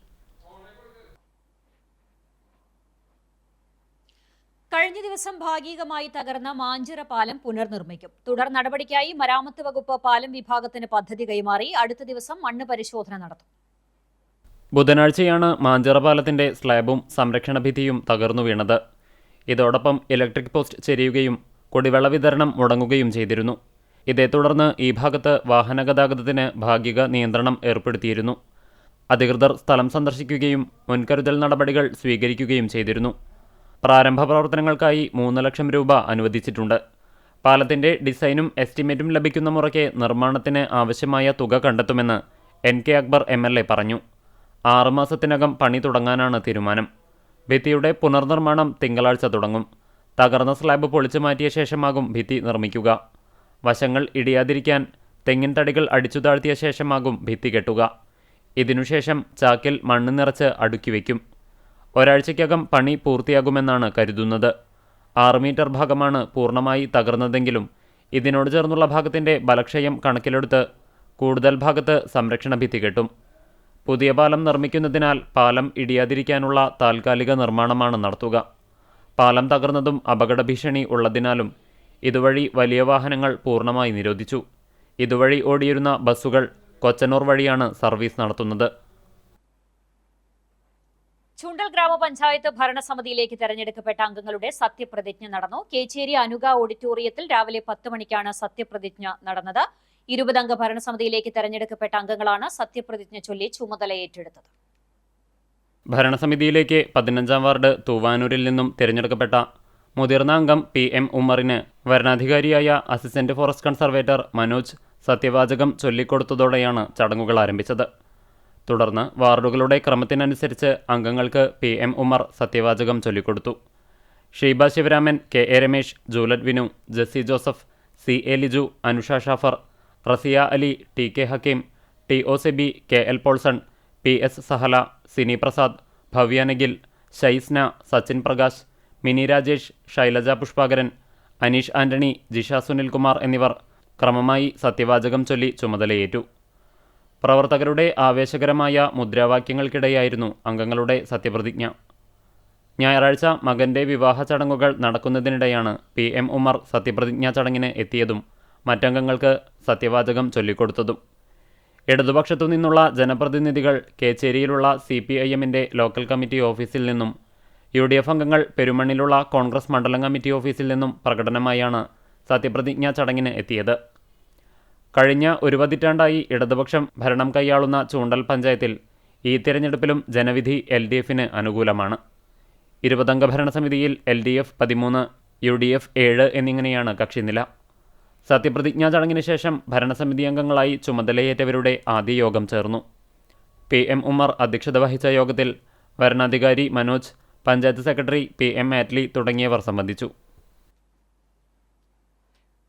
കഴിഞ്ഞ ദിവസം ഭാഗികമായി തകർന്ന മാഞ്ചിറ പാലം പുനർനിർമ്മിക്കും. തുടർ നടപടിക്കായി മരാമത്ത് വകുപ്പ് പാലം വിഭാഗത്തിന് പദ്ധതി കൈമാറി. അടുത്ത ദിവസം മണ്ണ് പരിശോധന നടത്തും. ബുധനാഴ്ചയാണ് മാഞ്ചിറ പാലത്തിന്റെ സ്ലാബും സംരക്ഷണ ഭിത്തിയും തകർന്നു വീണത്. ഇതോടൊപ്പം ഇലക്ട്രിക് പോസ്റ്റ് ചെരിയുകയും കുടിവെള്ള വിതരണം മുടങ്ങുകയും ചെയ്തിരുന്നു. ഇതേ തുടർന്ന് ഈ ഭാഗത്ത് വാഹനഗതാഗതത്തിന് ഭാഗിക നിയന്ത്രണം ഏർപ്പെടുത്തിയിരുന്നു. അധികൃതർ സ്ഥലം സന്ദർശിക്കുകയും മുൻകരുതൽ നടപടികൾ സ്വീകരിക്കുകയും ചെയ്തിരുന്നു. പ്രാരംഭ പ്രവർത്തനങ്ങൾക്കായി 3 ലക്ഷം രൂപ അനുവദിച്ചിട്ടുണ്ട്. പാലത്തിന്റെ ഡിസൈനും എസ്റ്റിമേറ്റും ലഭിക്കുന്ന മുറയ്ക്ക് നിർമ്മാണത്തിന് ആവശ്യമായ തുക കണ്ടെത്തുമെന്ന് NK അക്ബർ MLA പറഞ്ഞു. 6 മാസത്തിനകം പണി തുടങ്ങാനാണ് തീരുമാനം. ഭിത്തിയുടെ പുനർനിർമ്മാണം തിങ്കളാഴ്ച തുടങ്ങും. തകർന്ന സ്ലാബ് പൊളിച്ചു മാറ്റിയ ശേഷമാകും ഭിത്തി നിർമ്മിക്കുക. വശങ്ങൾ ഇടിയാതിരിക്കാൻ തെങ്ങിൻ തടികൾ അടിച്ചു താഴ്ത്തിയ ശേഷമാകും ഭിത്തി കെട്ടുക. ഇതിനുശേഷം ചാക്കിൽ മണ്ണ് നിറച്ച് അടുക്കി വയ്ക്കും. ഒരാഴ്ചയ്ക്കകം പണി പൂർത്തിയാകുമെന്നാണ് കരുതുന്നത്. 6 മീറ്റർ ഭാഗമാണ് പൂർണ്ണമായി തകർന്നതെങ്കിലും ഇതിനോട് ചേർന്നുള്ള ഭാഗത്തിൻ്റെ ബലക്ഷയം കണക്കിലെടുത്ത് കൂടുതൽ ഭാഗത്ത് സംരക്ഷണ ഭിത്തി കെട്ടും. പുതിയ പാലം നിർമ്മിക്കുന്നതിനാൽ പാലം ഇടിയാതിരിക്കാനുള്ള താൽക്കാലിക നിർമ്മാണമാണ് നടത്തുക. പാലം തകർന്നതും അപകട ഭീഷണി ഉള്ളതിനാലും ഇതുവഴി വലിയ വാഹനങ്ങൾ പൂർണ്ണമായി നിരോധിച്ചു. ഇതുവഴി ഓടിയിരുന്ന ബസ്സുകൾ കൊച്ചനൂർ വഴിയാണ് സർവീസ് നടത്തുന്നത്. ചൂണ്ടൽ ഗ്രാമപഞ്ചായത്ത് ഭരണസമിതിയിലേക്ക് തെരഞ്ഞെടുക്കപ്പെട്ട അംഗങ്ങളുടെ സത്യപ്രതിജ്ഞ നടന്നു. കേച്ചേരി അനുഗ ഓഡിറ്റോറിയത്തിൽ രാവിലെ 10 മണിക്കാണ് സത്യപ്രതിജ്ഞ നടന്നത്. 20 അംഗ ഭരണസമിതിയിലേക്ക് തെരഞ്ഞെടുക്കപ്പെട്ട അംഗങ്ങളാണ് സത്യപ്രതിജ്ഞ ചൊല്ലി ചുമതല ഏറ്റെടുത്തത്. ഭരണസമിതിയിലേക്ക് 15-ാം വാർഡ് തൂവാനൂരിൽ നിന്നും തിരഞ്ഞെടുക്കപ്പെട്ട മുതിർന്ന അംഗം PM ഉമ്മറിന് വരണാധികാരിയായ അസിസ്റ്റന്റ് ഫോറസ്റ്റ് കൺസർവേറ്റർ മനോജ് സത്യവാചകം ചൊല്ലിക്കൊടുത്തതോടെയാണ് ചടങ്ങുകൾ ആരംഭിച്ചത്. തുടർന്ന് വാർഡുകളുടെ ക്രമത്തിനനുസരിച്ച് അംഗങ്ങൾക്ക് PM ഉമ്മർ സത്യവാചകം ചൊല്ലിക്കൊടുത്തു. Sheeba Sivaraman, KA Ramesh, Juliet Vinu, Jessy Joseph, CA Liju, Anusha Shafar, Raziya Ali, TK Hakkeem, TO Seby, KL Paulson, PS Sahala, Sini Prasad, Bhavya Nagil, Shysna, Sachin Prakash, Mini Rajesh, Shailaja Pushpakaran, Aneesh Antony, Jisha Sunilkumar എന്നിവർ ക്രമമായി സത്യവാചകം ചൊല്ലി ചുമതലയേറ്റു. പ്രവർത്തകരുടെ ആവേശകരമായ മുദ്രാവാക്യങ്ങൾക്കിടെയായിരുന്നു അംഗങ്ങളുടെ സത്യപ്രതിജ്ഞ. ഞായറാഴ്ച മകന്റെ വിവാഹ ചടങ്ങുകൾ നടക്കുന്നതിനിടെയാണ് PM ഉമ്മർ സത്യപ്രതിജ്ഞാ ചടങ്ങിന് എത്തിയതും മറ്റംഗങ്ങൾക്ക് സത്യവാചകം ചൊല്ലിക്കൊടുത്തതും. ഇടതുപക്ഷത്തു നിന്നുള്ള ജനപ്രതിനിധികൾ കേച്ചേരിയിലുള്ള CPIM-ന്റെ ലോക്കൽ കമ്മിറ്റി ഓഫീസിൽ നിന്നും UDF അംഗങ്ങൾ പെരുമണ്ണിലുള്ള കോൺഗ്രസ് മണ്ഡലം കമ്മിറ്റി ഓഫീസിൽ നിന്നും പ്രകടനമായാണ് സത്യപ്രതിജ്ഞാ ചടങ്ങിന് എത്തിയത്. കഴിഞ്ഞ ഒരു പതിറ്റാണ്ടായി ഇടതുപക്ഷം ഭരണം കൈയാളുന്ന ചൂണ്ടൽ പഞ്ചായത്തിൽ ഈ തിരഞ്ഞെടുപ്പിലും ജനവിധി LDF-ന് അനുകൂലമാണ്. 20 അംഗ ഭരണസമിതിയിൽ LDF 13, UDF 7 എന്നിങ്ങനെയാണ് കക്ഷിനില. സത്യപ്രതിജ്ഞാ ചടങ്ങിന് ശേഷം ഭരണസമിതി അംഗങ്ങളായി ചുമതലയേറ്റവരുടെ ആദ്യ യോഗം ചേർന്നു. PM ഉമ്മർ അധ്യക്ഷത വഹിച്ച യോഗത്തിൽ വരണാധികാരി മനോജ്, പഞ്ചായത്ത് സെക്രട്ടറി PM മാറ്റ്ലി തുടങ്ങിയവർ സംബന്ധിച്ചു.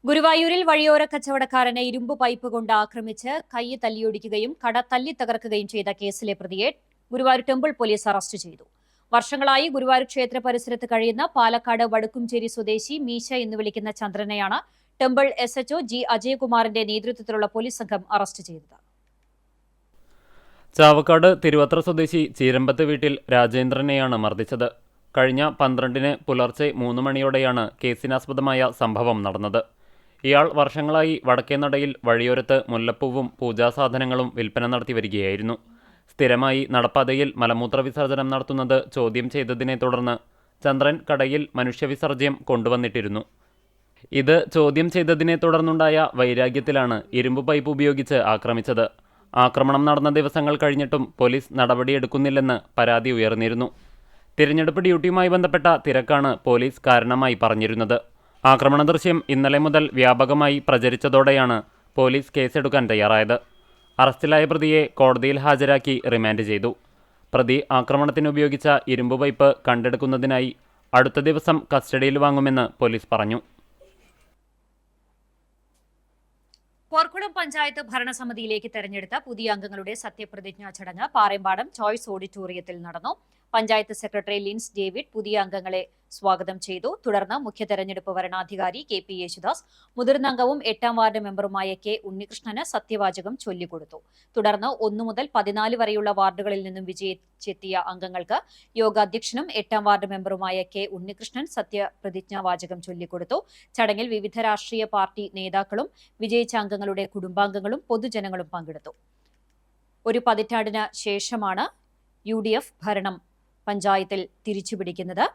ഗുരുവായൂരിൽ വഴിയോര കച്ചവടക്കാരനെ ഇരുമ്പ് പൈപ്പ് കൊണ്ട് ആക്രമിച്ച് കൈ തല്ലിയൊടിക്കുകയും കട തല്ലി തകർക്കുകയും ചെയ്ത കേസിലെ പ്രതിയെ ഗുരുവായൂർ ടെമ്പിൾ പോലീസ് അറസ്റ്റ് ചെയ്തു. വർഷങ്ങളായി ഗുരുവായൂർ ക്ഷേത്ര പരിസരത്ത് കഴിയുന്ന പാലക്കാട് വടുക്കുംചേരി സ്വദേശി മീശ എന്ന് വിളിക്കുന്ന ചന്ദ്രനെയാണ് ടെമ്പിൾ SHO G അജയകുമാറിന്റെ നേതൃത്വത്തിലുള്ള പോലീസ് സംഘം അറസ്റ്റ് ചെയ്തത്. ചാവക്കാട് തിരുവത്ര സ്വദേശി ചീരമ്പത്ത് വീട്ടിൽ രാജേന്ദ്രനെയാണ് മർദ്ദിച്ചത്. കഴിഞ്ഞ 12-ന് പുലർച്ചെ 3 മണിയോടെയാണ് കേസിനാസ്പദമായ സംഭവം നടന്നത്. ഇയാൾ വർഷങ്ങളായി വടക്കേനടയിൽ വഴിയോരത്ത് മുല്ലപ്പൂവും പൂജാസാധനങ്ങളും വിൽപ്പന നടത്തി വരികയായിരുന്നു. സ്ഥിരമായി നടപ്പാതയിൽ മലമൂത്ര വിസർജനം നടത്തുന്നത് ചോദ്യം ചെയ്തതിനെ തുടർന്ന് ചന്ദ്രൻ കടയിൽ മനുഷ്യവിസർജ്യം കൊണ്ടുവന്നിട്ടിരുന്നു. ഇത് ചോദ്യം ചെയ്തതിനെ തുടർന്നുണ്ടായ വൈരാഗ്യത്തിലാണ് ഇരുമ്പ് പൈപ്പ് ഉപയോഗിച്ച് ആക്രമിച്ചത്. ആക്രമണം നടന്ന ദിവസങ്ങൾ കഴിഞ്ഞിട്ടും പോലീസ് നടപടിയെടുക്കുന്നില്ലെന്ന് പരാതി ഉയർന്നിരുന്നു. തിരഞ്ഞെടുപ്പ് ഡ്യൂട്ടിയുമായി ബന്ധപ്പെട്ട തിരക്കാണ് പോലീസ് കാരണമായി പറഞ്ഞിരുന്നത്. ആക്രമണ ദൃശ്യം ഇന്നലെ മുതൽ വ്യാപകമായി പ്രചരിച്ചതോടെയാണ് പോലീസ് കേസെടുക്കാൻ തയ്യാറായത്. അറസ്റ്റിലായ പ്രതിയെ കോടതിയിൽ ഹാജരാക്കി റിമാൻഡ് ചെയ്തു. പ്രതി ആക്രമണത്തിനുപയോഗിച്ച ഇരുമ്പ് പൈപ്പ് കണ്ടെടുക്കുന്നതിനായി അടുത്ത ദിവസം കസ്റ്റഡിയിൽ വാങ്ങുമെന്ന് പോലീസ് പറഞ്ഞു. പോർക്കുളം പഞ്ചായത്ത് ഭരണസമിതിയിലേക്ക് തെരഞ്ഞെടുത്ത പുതിയ അംഗങ്ങളുടെ സത്യപ്രതിജ്ഞാ ചടങ്ങ് പാറേമ്പാടം ചോയ്സ് ഓഡിറ്റോറിയത്തിൽ നടന്നു. പഞ്ചായത്ത് സെക്രട്ടറി ലിൻസ് ഡേവിഡ് പുതിയ അംഗങ്ങളെ സ്വാഗതം ചെയ്തു. തുടർന്ന് മുഖ്യ തെരഞ്ഞെടുപ്പ് വരണാധികാരി KP യേശുദാസ് മുതിർന്ന അംഗവും 8-ാം വാർഡ് മെമ്പറുമായ K ഉണ്ണികൃഷ്ണന് സത്യവാചകം ചൊല്ലിക്കൊടുത്തു. തുടർന്ന് 1 മുതൽ 14 വരെയുള്ള വാർഡുകളിൽ നിന്നും വിജയിച്ചെത്തിയ അംഗങ്ങൾക്ക് യോഗാധ്യക്ഷനും 8-ാം വാർഡ് മെമ്പറുമായ K ഉണ്ണികൃഷ്ണൻ സത്യപ്രതിജ്ഞാവാചകം ചൊല്ലിക്കൊടുത്തു. ചടങ്ങിൽ വിവിധ രാഷ്ട്രീയ പാർട്ടി നേതാക്കളും വിജയിച്ച അംഗങ്ങളുടെ കുടുംബാംഗങ്ങളും പൊതുജനങ്ങളും പങ്കെടുത്തു. ഒരു പതിറ്റാണ്ടിന് ശേഷമാണ് UDF ഭരണം പഞ്ചായത്തിൽ തിരിച്ചുപിടിക്കുന്നത്.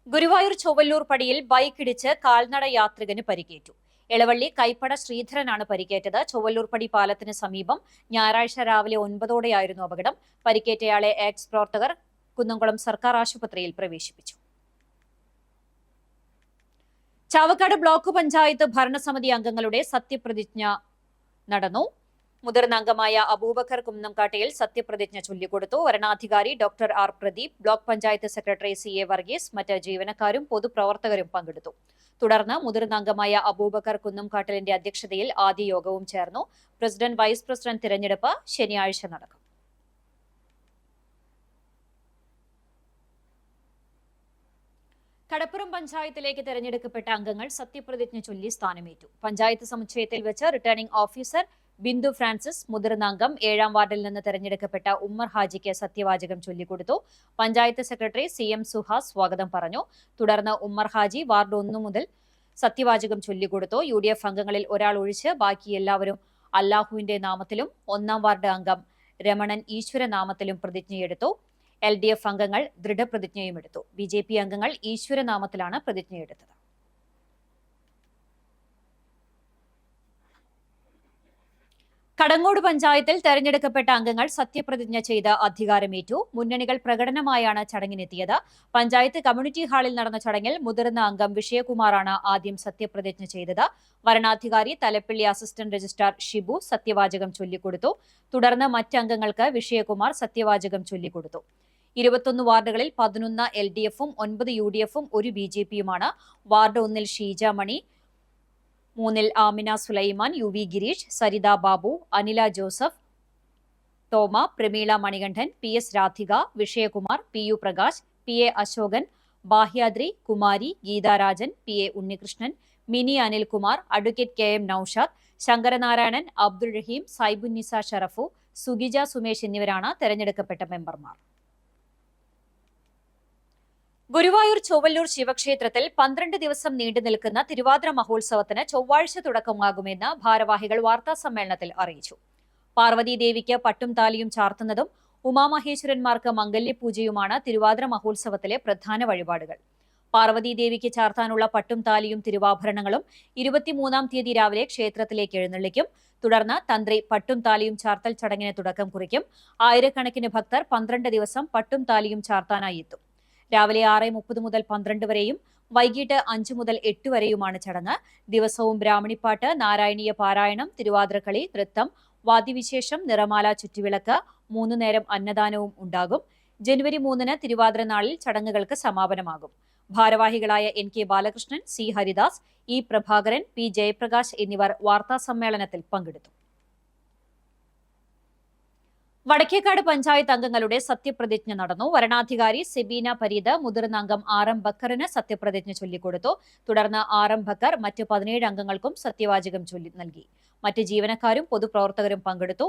ഗുരുവായൂർ ചൊവ്വല്ലൂർ പടിയിൽ ബൈക്കിടിച്ച് കാൽനട യാത്രികന് പരിക്കേറ്റു. എളവള്ളി കൈപ്പട ശ്രീധരനാണ് പരിക്കേറ്റത്. ചൊവ്വല്ലൂർ പടി പാലത്തിന് സമീപം ഞായറാഴ്ച രാവിലെ 9-ഓടെയായിരുന്നു അപകടം. പരിക്കേറ്റയാളെ എക്സ് പ്രവർത്തകർ കുന്നംകുളം സർക്കാർ ആശുപത്രിയിൽ പ്രവേശിപ്പിച്ചു. ചാവക്കാട് ബ്ലോക്ക് പഞ്ചായത്ത് ഭരണസമിതി അംഗങ്ങളുടെ സത്യപ്രതിജ്ഞ നടന്നു. മുതിർന്ന അംഗമായ അബൂബക്കർ കുന്നംകാട്ടയിൽ സത്യപ്രതിജ്ഞ ചൊല്ലിക്കൊടുത്തു. വരണാധികാരി doctor R Pradeep, block panchayat secretary CA Varghese, മറ്റ് ജീവനക്കാരും പൊതുപ്രവർത്തകരും പങ്കെടുത്തു. തുടർന്ന് മുതിർന്ന അംഗമായ അബൂബക്കർ കുന്നംകാട്ടലിന്റെ അധ്യക്ഷതയിൽ ആദ്യ യോഗവും ചേർന്നു. പ്രസിഡന്റ്, വൈസ് പ്രസിഡന്റ് തിരഞ്ഞെടുപ്പ് ശനിയാഴ്ച നടക്കും. കടപ്പുറം പഞ്ചായത്തിലേക്ക് തെരഞ്ഞെടുക്കപ്പെട്ട അംഗങ്ങൾ സത്യപ്രതിജ്ഞ ചൊല്ലി സ്ഥാനമേറ്റു. പഞ്ചായത്ത് സമുച്ചയത്തിൽ വെച്ച് റിട്ടേണിംഗ് ഓഫീസർ ബിന്ദു ഫ്രാൻസിസ്, മുതിർന്ന അംഗം 7ാം വാർഡിൽ നിന്ന് തെരഞ്ഞെടുക്കപ്പെട്ട ഉമ്മർ ഹാജിക്ക് സത്യവാചകം ചൊല്ലിക്കൊടുത്തു. പഞ്ചായത്ത് സെക്രട്ടറി CM സുഹാസ് സ്വാഗതം പറഞ്ഞു. തുടർന്ന് ഉമ്മർ ഹാജി വാർഡ് 1 മുതൽ സത്യവാചകം ചൊല്ലിക്കൊടുത്തു. UDF അംഗങ്ങളിൽ ഒരാൾ ഒഴിച്ച് ബാക്കി എല്ലാവരും അല്ലാഹുവിന്റെ നാമത്തിലും 1ാം വാർഡ് അംഗം രമണൻ ഈശ്വരനാമത്തിലും പ്രതിജ്ഞയെടുത്തു. LDF അംഗങ്ങൾ ദൃഢപ്രതിജ്ഞയും എടുത്തു. BJP അംഗങ്ങൾ ഈശ്വരനാമത്തിലാണ് പ്രതിജ്ഞയെടുത്തത്. കടങ്ങോട് പഞ്ചായത്തിൽ തെരഞ്ഞെടുക്കപ്പെട്ട അംഗങ്ങൾ സത്യപ്രതിജ്ഞ ചെയ്ത് അധികാരമേറ്റു. മുന്നണികൾ പ്രകടനമായാണ് ചടങ്ങിനെത്തിയത്. പഞ്ചായത്ത് കമ്മ്യൂണിറ്റി ഹാളിൽ നടന്ന ചടങ്ങിൽ മുതിർന്ന അംഗം വിഷയകുമാറാണ് ആദ്യം സത്യപ്രതിജ്ഞ ചെയ്തത്. വരണാധികാരി തലപ്പള്ളി അസിസ്റ്റന്റ് രജിസ്ട്രാർ ഷിബു സത്യവാചകം ചൊല്ലിക്കൊടുത്തു. തുടർന്ന് മറ്റംഗങ്ങൾക്ക് വിഷയകുമാർ സത്യവാചകം ചൊല്ലിക്കൊടുത്തു. 21 വാർഡുകളിൽ 11 LDFും 9 UDFും 1 BJPയുമാണ്. Ward 1 Sheeja Mani, 3 Amina Sulaiman, UV Gireesh, Saritha Babu, Anila Joseph, Toma, Prameela Manikandan, PS Radhika, Vishayakumar, PU Prakash, PA Asokan, Bahyadri, Kumari, Geetharajan, PA Unnikrishnan, Mini Anilkumar, advocate KM Noushad, Sankaranarayanan, Abdul Raheem, Saibunnisa Sharafu, സുഗിജ സുമേഷ് എന്നിവരാണ് തെരഞ്ഞെടുക്കപ്പെട്ട മെമ്പർമാർ. ഗുരുവായൂർ ചൊവ്വല്ലൂർ ശിവക്ഷേത്രത്തിൽ 12 ദിവസം നീണ്ടു നിൽക്കുന്ന തിരുവാതിര മഹോത്സവത്തിന് ചൊവ്വാഴ്ച തുടക്കമാകുമെന്ന് ഭാരവാഹികൾ വാർത്താസമ്മേളനത്തിൽ അറിയിച്ചു. പാർവതീദേവിക്ക് പട്ടും താലിയും ചാർത്തുന്നതും ഉമാമഹേശ്വരന്മാർക്ക് മംഗല്യപൂജയുമാണ് തിരുവാതിര മഹോത്സവത്തിലെ പ്രധാന വഴിപാടുകൾ. പാർവതീദേവിക്ക് ചാർത്താനുള്ള പട്ടും താലിയും തിരുവാഭരണങ്ങളും 23-ാം തീയതി രാവിലെ ക്ഷേത്രത്തിലേക്ക് എഴുന്നള്ളിക്കും. തുടർന്ന് തന്ത്രി പട്ടും താലിയും ചാർത്തൽ ചടങ്ങിന് തുടക്കം കുറിക്കും. ആയിരക്കണക്കിന് ഭക്തർ 12 ദിവസം പട്ടും താലിയും ചാർത്താനായി എത്തും. രാവിലെ 6:30 മുതൽ 12 വരെയും വൈകിട്ട് 5 മുതൽ 8 വരെയുമാണ് ചടങ്ങ്. ദിവസവും ബ്രാഹ്മണിപ്പാട്ട്, നാരായണീയ പാരായണം, തിരുവാതിരക്കളി, നൃത്തം, വാദ്യവിശേഷം, നിറമാല, ചുറ്റുവിളക്ക്, 3 നേരം അന്നദാനവും ഉണ്ടാകും. ജനുവരി 3-ന് തിരുവാതിര നാളിൽ ചടങ്ങുകൾക്ക് സമാപനമാകും. ഭാരവാഹികളായ NK Balakrishnan, C Haridas, E Prabhakaran, P Jayaprakash എന്നിവർ വാർത്താസമ്മേളനത്തിൽ പങ്കെടുത്തു. വടക്കേക്കാട് പഞ്ചായത്ത് അംഗങ്ങളുടെ സത്യപ്രതിജ്ഞ നടന്നു. വരണാധികാരി സെബീന പരീദ് മുതിർന്ന അംഗം RM ബക്കറിന് സത്യപ്രതിജ്ഞ ചൊല്ലിക്കൊടുത്തു. തുടർന്ന് RM ബക്കർ മറ്റ് 17 അംഗങ്ങൾക്കും സത്യവാചകം ചൊല്ലി നൽകി. മറ്റ് ജീവനക്കാരും പൊതുപ്രവർത്തകരും പങ്കെടുത്തു.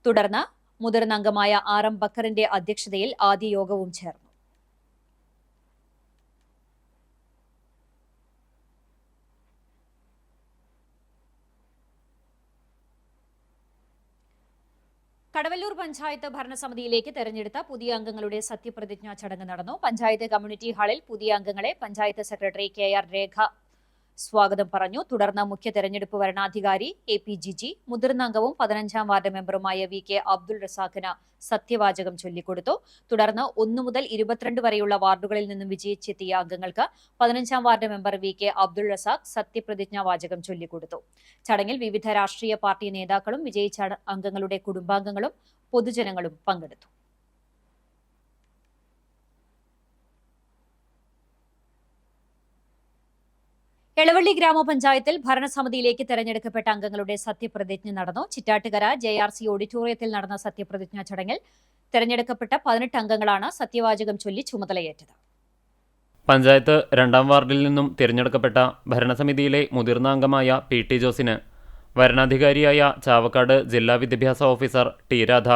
തുടർന്ന് മുതിർന്ന അംഗമായ RM ബക്കറിന്റെ അധ്യക്ഷതയിൽ ആദ്യ യോഗവും ചേർന്നു. കടവല്ലൂർ പഞ്ചായത്ത് ഭരണസമിതിയിലേക്ക് തെരഞ്ഞെടുത്ത പുതിയ അംഗങ്ങളുടെ സത്യപ്രതിജ്ഞാ ചടങ്ങ് നടന്നു. പഞ്ചായത്ത് കമ്മ്യൂണിറ്റി ഹാളിൽ പുതിയ അംഗങ്ങളെ പഞ്ചായത്ത് സെക്രട്ടറി KR രേഖ സ്വാഗതം പറഞ്ഞു. തുടർന്ന് മുഖ്യ തെരഞ്ഞെടുപ്പ് വരണാധികാരി AP ജിജി, മുതിർന്ന അംഗവും 15-ാം വാർഡ് മെമ്പറുമായ VK അബ്ദുൾ റസാഖിന് സത്യവാചകം ചൊല്ലിക്കൊടുത്തു. തുടർന്ന് 1 മുതൽ 22 വരെയുള്ള വാർഡുകളിൽ നിന്നും വിജയിച്ചെത്തിയ അംഗങ്ങൾക്ക് 15-ാം ward member VK Abdul Razak സത്യപ്രതിജ്ഞാ വാചകം ചൊല്ലിക്കൊടുത്തു. ചടങ്ങിൽ വിവിധ രാഷ്ട്രീയ പാർട്ടി നേതാക്കളും വിജയിച്ച അംഗങ്ങളുടെ കുടുംബാംഗങ്ങളും പൊതുജനങ്ങളും പങ്കെടുത്തു. എളവള്ളി ഗ്രാമപഞ്ചായത്തിൽ ഭരണസമിതിയിലേക്ക് തെരഞ്ഞെടുക്കപ്പെട്ട അംഗങ്ങളുടെ സത്യപ്രതിജ്ഞ നടന്നു. ചിറ്റാട്ടുകര JRC ഓഡിറ്റോറിയത്തിൽ നടന്ന സത്യപ്രതിജ്ഞാ ചടങ്ങിൽ തെരഞ്ഞെടുക്കപ്പെട്ട 18 അംഗങ്ങളാണ് സത്യവാചകം ചൊല്ലി ചുമതലയേറ്റത്. പഞ്ചായത്ത് 2-ാം വാർഡിൽ നിന്നും തിരഞ്ഞെടുക്കപ്പെട്ട ഭരണസമിതിയിലെ മുതിർന്ന അംഗമായ PT ജോസിന് വരണാധികാരിയായ ചാവക്കാട് ജില്ലാ വിദ്യാഭ്യാസ ഓഫീസർ T രാധ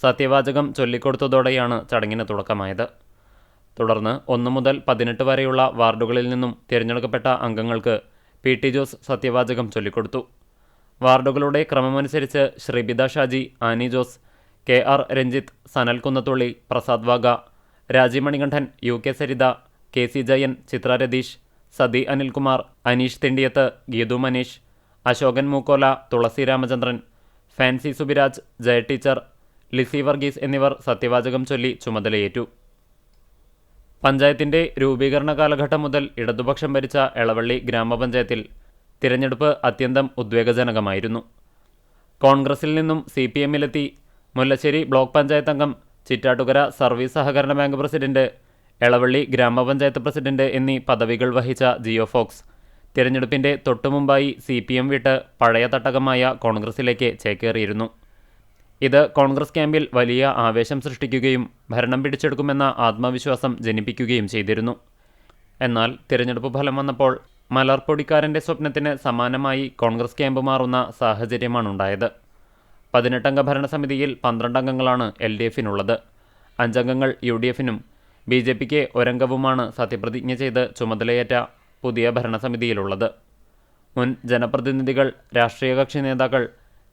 സത്യവാചകം ചൊല്ലിക്കൊടുത്തതോടെയാണ് ചടങ്ങിന് തുടക്കമായത്. തുടർന്ന് 1 മുതൽ 18 വരെയുള്ള വാർഡുകളിൽ നിന്നും തിരഞ്ഞെടുക്കപ്പെട്ട അംഗങ്ങൾക്ക് PT ജോസ് സത്യവാചകം ചൊല്ലിക്കൊടുത്തു. വാർഡുകളുടെ ക്രമമനുസരിച്ച് ശ്രീബിത ഷാജി, ആനി ജോസ്, KR രഞ്ജിത്ത്, സനൽ കുന്നത്തുള്ളി, പ്രസാദ് വാഗ, രാജി മണികണ്ഠൻ, UK സരിത, KC ജയൻ, ചിത്ര രതീഷ്, സതി അനിൽകുമാർ, അനീഷ് തിണ്ടിയത്ത്, ഗീതു മനീഷ്, അശോകൻ മൂക്കോല, തുളസി രാമചന്ദ്രൻ, ഫാൻസി സുബിരാജ്, ജയ ടീച്ചർ, ലിസി വർഗീസ് എന്നിവർ സത്യവാചകം ചൊല്ലി ചുമതലയേറ്റു. പഞ്ചായത്തിൻ്റെ രൂപീകരണ കാലഘട്ടം മുതൽ ഇടതുപക്ഷം ഭരിച്ച എളവള്ളി ഗ്രാമപഞ്ചായത്തിൽ തിരഞ്ഞെടുപ്പ് അത്യന്തം ഉദ്വേഗജനകമായിരുന്നു. കോൺഗ്രസിൽ നിന്നും CPMലെത്തി മുല്ലശ്ശേരി ബ്ലോക്ക് പഞ്ചായത്ത് അംഗം, ചിറ്റാട്ടുകര സർവീസ് സഹകരണ ബാങ്ക് പ്രസിഡന്റ്, എളവള്ളി ഗ്രാമപഞ്ചായത്ത് പ്രസിഡന്റ് എന്നീ പദവികൾ വഹിച്ച ജിയോ ഫോക്സ് തിരഞ്ഞെടുപ്പിൻ്റെ തൊട്ടുമുമ്പായി CPM വിട്ട് പഴയ തട്ടകമായ കോൺഗ്രസിലേക്ക് ചേക്കേറിയിരുന്നു. ഇത് കോൺഗ്രസ് ക്യാമ്പിൽ വലിയ ആവേശം സൃഷ്ടിക്കുകയും ഭരണം പിടിച്ചെടുക്കുമെന്ന ആത്മവിശ്വാസം ജനിപ്പിക്കുകയും ചെയ്തിരുന്നു. എന്നാൽ തിരഞ്ഞെടുപ്പ് ഫലം വന്നപ്പോൾ മലർപ്പൊടിക്കാരൻ്റെ സ്വപ്നത്തിന് സമാനമായി കോൺഗ്രസ് ക്യാമ്പ് മാറുന്ന സാഹചര്യമാണുണ്ടായത്. 18-അംഗ ഭരണസമിതിയിൽ 12 അംഗങ്ങളാണ് LDFനുള്ളത്. 5 അംഗങ്ങൾ UDFനും BJPക്ക് ഒരംഗവുമാണ് സത്യപ്രതിജ്ഞ ചെയ്ത് ചുമതലയേറ്റ പുതിയ ഭരണസമിതിയിലുള്ളത്. മുൻ ജനപ്രതിനിധികൾ, രാഷ്ട്രീയ കക്ഷി നേതാക്കൾ,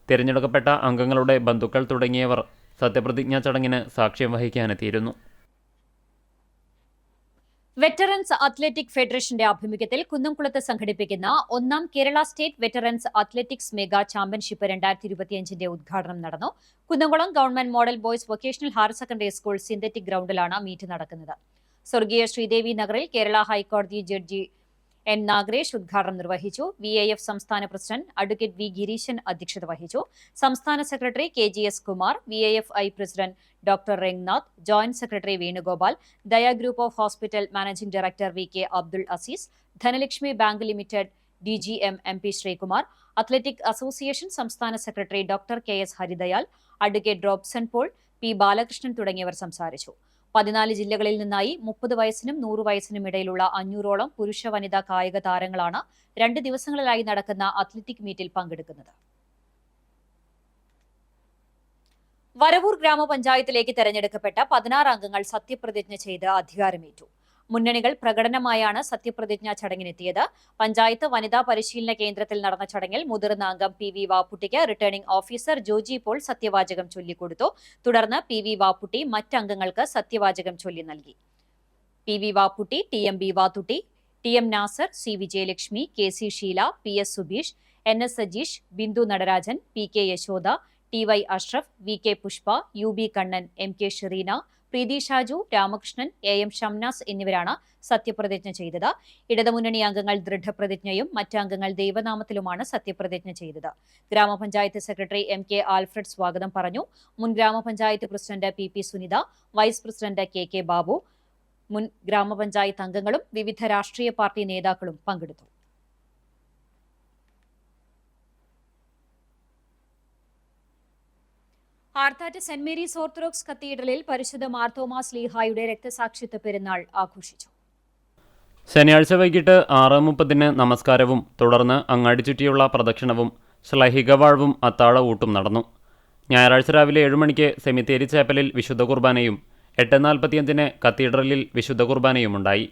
തിരഞ്ഞെടുക്കപ്പെട്ട അംഗങ്ങളുടെ ബന്ധുക്കൾ തുടങ്ങിയവർ സത്യപ്രതിജ്ഞാ ചടങ്ങിന് സാക്ഷ്യം വഹിക്കാനെത്തിയിരുന്നു. വെറ്ററൻസ് അത്ലറ്റിക് ഫെഡറേഷന്റെ ആഭിമുഖ്യത്തിൽ കുന്നംകുളത്ത് സംഘടിപ്പിക്കുന്ന 1ാം Kerala state veterans athletics mega championship 2025 ഉദ്ഘാടനം നടന്നു. Kunnamkulam government model boys vocational higher secondary school synthetic ഗ്രൗണ്ടിലാണ് മീറ്റ് നടക്കുന്നത്. സ്വർഗീയ ശ്രീദേവി നഗറിൽ കേരള ഹൈക്കോടതി ജഡ്ജി N. നാഗരേഷ് ഉദ്ഘാടനം നിർവഹിച്ചു. VAF സംസ്ഥാന പ്രസിഡന്റ് അഡ്വക്കേറ്റ് V. ഗിരീശൻ അധ്യക്ഷത വഹിച്ചു. സംസ്ഥാന secretary KGS Kumar, VAFI president doctor Ranganath, joint secretary Venugopal, Daya group of hospital managing director VK Abdul Azeez, Dhanalakshmi bank limited DGM MP Sreekumar, athletic association സംസ്ഥാന secretary doctor KS Haridayal, advocate Robson Paul, P. Balakrishnan തുടങ്ങിയവർ സംസാരിച്ചു. 14 ജില്ലകളിൽ നിന്നായി 30 വയസ്സിനും 100 വയസ്സിനും ഇടയിലുള്ള 500ഓളം പുരുഷ വനിതാ കായിക താരങ്ങളാണ് 2 ദിവസങ്ങളിലായി നടക്കുന്ന അത്ലറ്റിക് മീറ്റിൽ പങ്കെടുക്കുന്നത്. വരവൂർ ഗ്രാമപഞ്ചായത്തിലേക്ക് തെരഞ്ഞെടുക്കപ്പെട്ട 16 അംഗങ്ങൾ സത്യപ്രതിജ്ഞ ചെയ്ത് അധികാരമേറ്റു. മുന്നണികൾ പ്രകടനമായാണ് സത്യപ്രതിജ്ഞാ ചടങ്ങിനെത്തിയത്. പഞ്ചായത്ത് വനിതാ പരിശീലന കേന്ദ്രത്തിൽ നടന്ന ചടങ്ങിൽ മുതിർന്ന അംഗം PV വാപ്പുട്ടിക്ക് റിട്ടേണിംഗ് ഓഫീസർ ജോജി പോൾ സത്യവാചകം ചൊല്ലിക്കൊടുത്തു. തുടർന്ന് PV വാപ്പുട്ടി മറ്റംഗങ്ങൾക്ക് സത്യവാചകം ചൊല്ലി നൽകി. PV Vapputty, TMB വാത്തുട്ടി, TM Nasar, C. Vijayalakshmi, KC Sheela, PS Subeesh, NS Sajeesh, Bindu Natarajan, PK Yashoda, TY Ashraf, VK Pushpa, UB Kannan, MK Shereena, Preethi Shaju, Ramakrishnan, AM Shamnas എന്നിവരാണ് സത്യപ്രതിജ്ഞ ചെയ്തത്. ഇടതുമുന്നണി അംഗങ്ങൾ ദൃഢപ്രതിജ്ഞയും മറ്റ് അംഗങ്ങൾ ദൈവനാമത്തിലുമാണ് സത്യപ്രതിജ്ഞ ചെയ്തത്. ഗ്രാമപഞ്ചായത്ത് സെക്രട്ടറി MK ആൽഫ്രഡ് സ്വാഗതം പറഞ്ഞു. മുൻ ഗ്രാമപഞ്ചായത്ത് president PP Sunitha, vice president KK Babu, മുൻ ഗ്രാമപഞ്ചായത്ത് അംഗങ്ങളും വിവിധ രാഷ്ട്രീയ പാർട്ടി നേതാക്കളും പങ്കെടുത്തു. ആർത്താറ്റ് സെന്റ് മേരീസ് ഓർത്തഡോക്സ് കത്തീഡ്രലിൽ പരിശുദ്ധ മാർത്തോമാ ശ്ലീഹായുടെ രക്തസാക്ഷിത്വ പെരുന്നാൾ ആഘോഷിച്ചു. ശനിയാഴ്ച വൈകിട്ട് 6:30 നമസ്കാരവും തുടർന്ന് അങ്ങാടി ചുറ്റിയുള്ള പ്രദക്ഷിണവും ശ്ലൈഹിക വാഴ്വും അത്താഴ ഊട്ടും നടന്നു. ഞായറാഴ്ച രാവിലെ 7 മണിക്ക് സെമിത്തേരി ചേപ്പലിൽ വിശുദ്ധ കുർബാനയും 8:45 കത്തീഡ്രലിൽ വിശുദ്ധ കുർബാനയുമുണ്ടായി.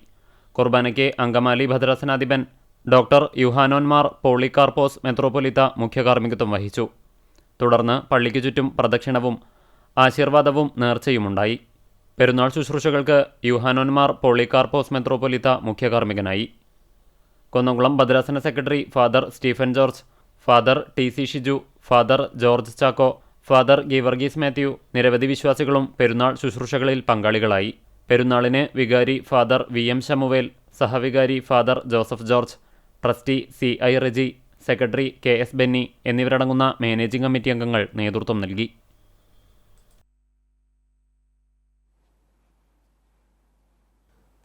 കുർബാനയ്ക്ക് അങ്കമാലി ഭദ്രാസനാധിപൻ ഡോക്ടർ യുഹാനോൻ മാർ പോളികാർപ്പോസ് മെത്രോപൊലിത്ത മുഖ്യ കാർമ്മികത്വം വഹിച്ചു. തുടർന്ന് പള്ളിക്കു ചുറ്റും പ്രദക്ഷിണവും ആശീർവാദവും നേർച്ചയുമുണ്ടായി. പെരുന്നാൾ ശുശ്രൂഷകൾക്ക് യുഹാനോന്മാർ പോളികാർപ്പോസ് മെത്രോപൊലിത്ത മുഖ്യ കാർമ്മികനായി. കുന്നംകുളം ഭദ്രാസന secretary father Stephen George, father TC Shiju, father George Chacko, father Geevarghese Mathew, നിരവധി വിശ്വാസികളും പെരുന്നാൾ ശുശ്രൂഷകളിൽ പങ്കാളികളായി. പെരുന്നാളിന് വികാരി ഫാദർ VM ശമുവേൽ, സഹവികാരി father Joseph George, trustee CI Reji, secretary KS Benny എന്നിവരടങ്ങുന്ന മാനേജിംഗ് കമ്മിറ്റി അംഗങ്ങൾ നേതൃത്വം നൽകി.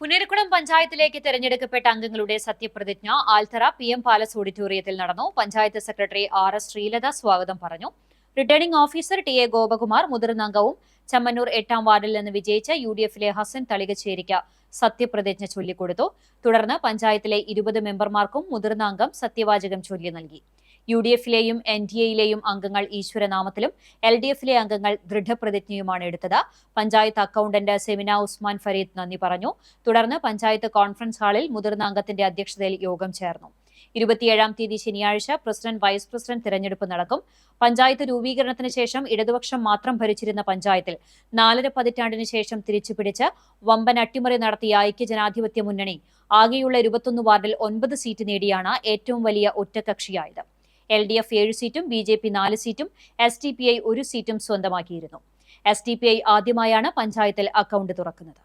പുനരക്കുളം പഞ്ചായത്തിലേക്ക് തെരഞ്ഞെടുക്കപ്പെട്ട അംഗങ്ങളുടെ സത്യപ്രതിജ്ഞ ആൽത്തറ PM പാലസ് ഓഡിറ്റോറിയത്തിൽ നടന്നു. പഞ്ചായത്ത് സെക്രട്ടറി RS ശ്രീലത സ്വാഗതം പറഞ്ഞു. റിട്ടേണിംഗ് ഓഫീസർ TA ഗോപകുമാർ മുതിർന്ന അംഗവും ചമ്മന്നൂർ 8ാം വാർഡിൽ നിന്ന് വിജയിച്ച UDFിലെ ഹസൻ തളികച്ചേരിക്ക് സത്യപ്രതിജ്ഞ ചൊല്ലിക്കൊടുത്തു. തുടർന്ന് പഞ്ചായത്തിലെ 20 മെമ്പർമാർക്കും മുതിർന്ന അംഗം സത്യവാചകം ചൊല്ലി നൽകി. UDFിലെയും NDAയിലെയും അംഗങ്ങൾ ഈശ്വരനാമത്തിലും LDFിലെ അംഗങ്ങൾ ദൃഢപ്രതിജ്ഞയുമാണ് എടുത്തത്. പഞ്ചായത്ത് അക്കൗണ്ടന്റ് സെമിന ഉസ്മാൻ ഫരീദ് നന്ദി പറഞ്ഞു. തുടർന്ന് പഞ്ചായത്ത് കോൺഫറൻസ് ഹാളിൽ മുതിർന്ന അംഗത്തിന്റെ അധ്യക്ഷതയിൽ യോഗം ചേർന്നു. 27-ാം തീയതി ശനിയാഴ്ച പ്രസിഡന്റ് വൈസ് പ്രസിഡന്റ് തിരഞ്ഞെടുപ്പ് നടക്കും. പഞ്ചായത്ത് രൂപീകരണത്തിന് ശേഷം ഇടതുപക്ഷം മാത്രം ഭരിച്ചിരുന്ന പഞ്ചായത്തിൽ 4.5 പതിറ്റാണ്ടിന് ശേഷം തിരിച്ചുപിടിച്ച് വമ്പൻ അട്ടിമറി നടത്തിയ ഐക്യജനാധിപത്യ മുന്നണി ആകെയുള്ള 21 വാർഡിൽ 9 സീറ്റ് നേടിയാണ് ഏറ്റവും വലിയ ഒറ്റക്കക്ഷിയായത്. LDF 7 സീറ്റും BJP 4 സീറ്റും SDPI 1 സീറ്റും സ്വന്തമാക്കിയിരുന്നു. SDPI ആദ്യമായാണ് പഞ്ചായത്തിൽ അക്കൗണ്ട് തുറക്കുന്നത്.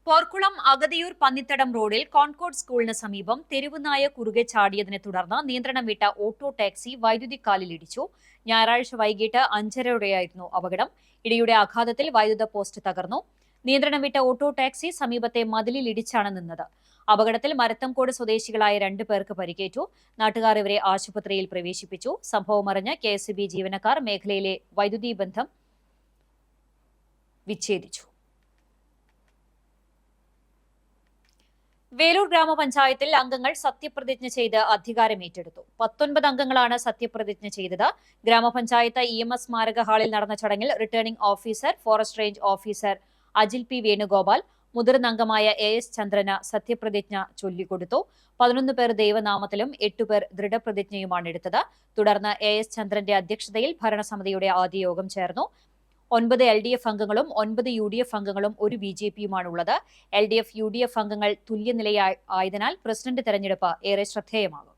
പോർക്കുളം അഗതിയൂർ പന്നിത്തടം റോഡിൽ കോൺകോർഡ് സ്കൂളിന് സമീപം തെരുവുനായ കുറുകെ ചാടിയതിനെ തുടർന്ന് നിയന്ത്രണം വിട്ട ഓട്ടോ ടാക്സി വൈദ്യുതിക്കാലിലിടിച്ചു. ഞായറാഴ്ച വൈകിട്ട് 5:30 അപകടം. ഇടിയുടെ ആഘാതത്തിൽ വൈദ്യുത പോസ്റ്റ് തകർന്നു. നിയന്ത്രണം വിട്ട ഓട്ടോ ടാക്സി സമീപത്തെ മതിലിൽ ഇടിച്ചാണ് നിന്നത്. അപകടത്തിൽ മരത്തംകോട് സ്വദേശികളായ 2 പേർക്ക് പരിക്കേറ്റു. നാട്ടുകാർ ഇവരെ ആശുപത്രിയിൽ പ്രവേശിപ്പിച്ചു. സംഭവമറിഞ്ഞ് KSB ജീവനക്കാർ മേഖലയിലെ വൈദ്യുതി ബന്ധം വിച്ഛേദിച്ചു. വേലൂർ ഗ്രാമപഞ്ചായത്തിൽ അംഗങ്ങൾ സത്യപ്രതിജ്ഞ ചെയ്ത് അധികാരമേറ്റെടുത്തു. 19 അംഗങ്ങളാണ് സത്യപ്രതിജ്ഞ ചെയ്തത്. ഗ്രാമപഞ്ചായത്ത് EMS സ്മാരക ഹാളിൽ നടന്ന ചടങ്ങിൽ returning officer, forest range officer Ajil P. Venugopal, മുതിർന്ന അംഗമായ AS ചന്ദ്രന് സത്യപ്രതിജ്ഞ ചൊല്ലിക്കൊടുത്തു. 11 പേർ ദൈവനാമത്തിലും 8 പേർ ദൃഢപ്രതിജ്ഞയുമാണ് എടുത്തത്. തുടർന്ന് AS ചന്ദ്രന്റെ അധ്യക്ഷതയിൽ ഭരണസമിതിയുടെ ആദ്യ യോഗം ചേർന്നു. 9 LDF അംഗങ്ങളും 9 UDF അംഗങ്ങളും 1 BJPയുമാണുള്ളത്. LDF UDF അംഗങ്ങൾ തുല്യനിലയായതിനാൽ പ്രസിഡന്റ് തെരഞ്ഞെടുപ്പ് ഏറെ ശ്രദ്ധേയമാകും.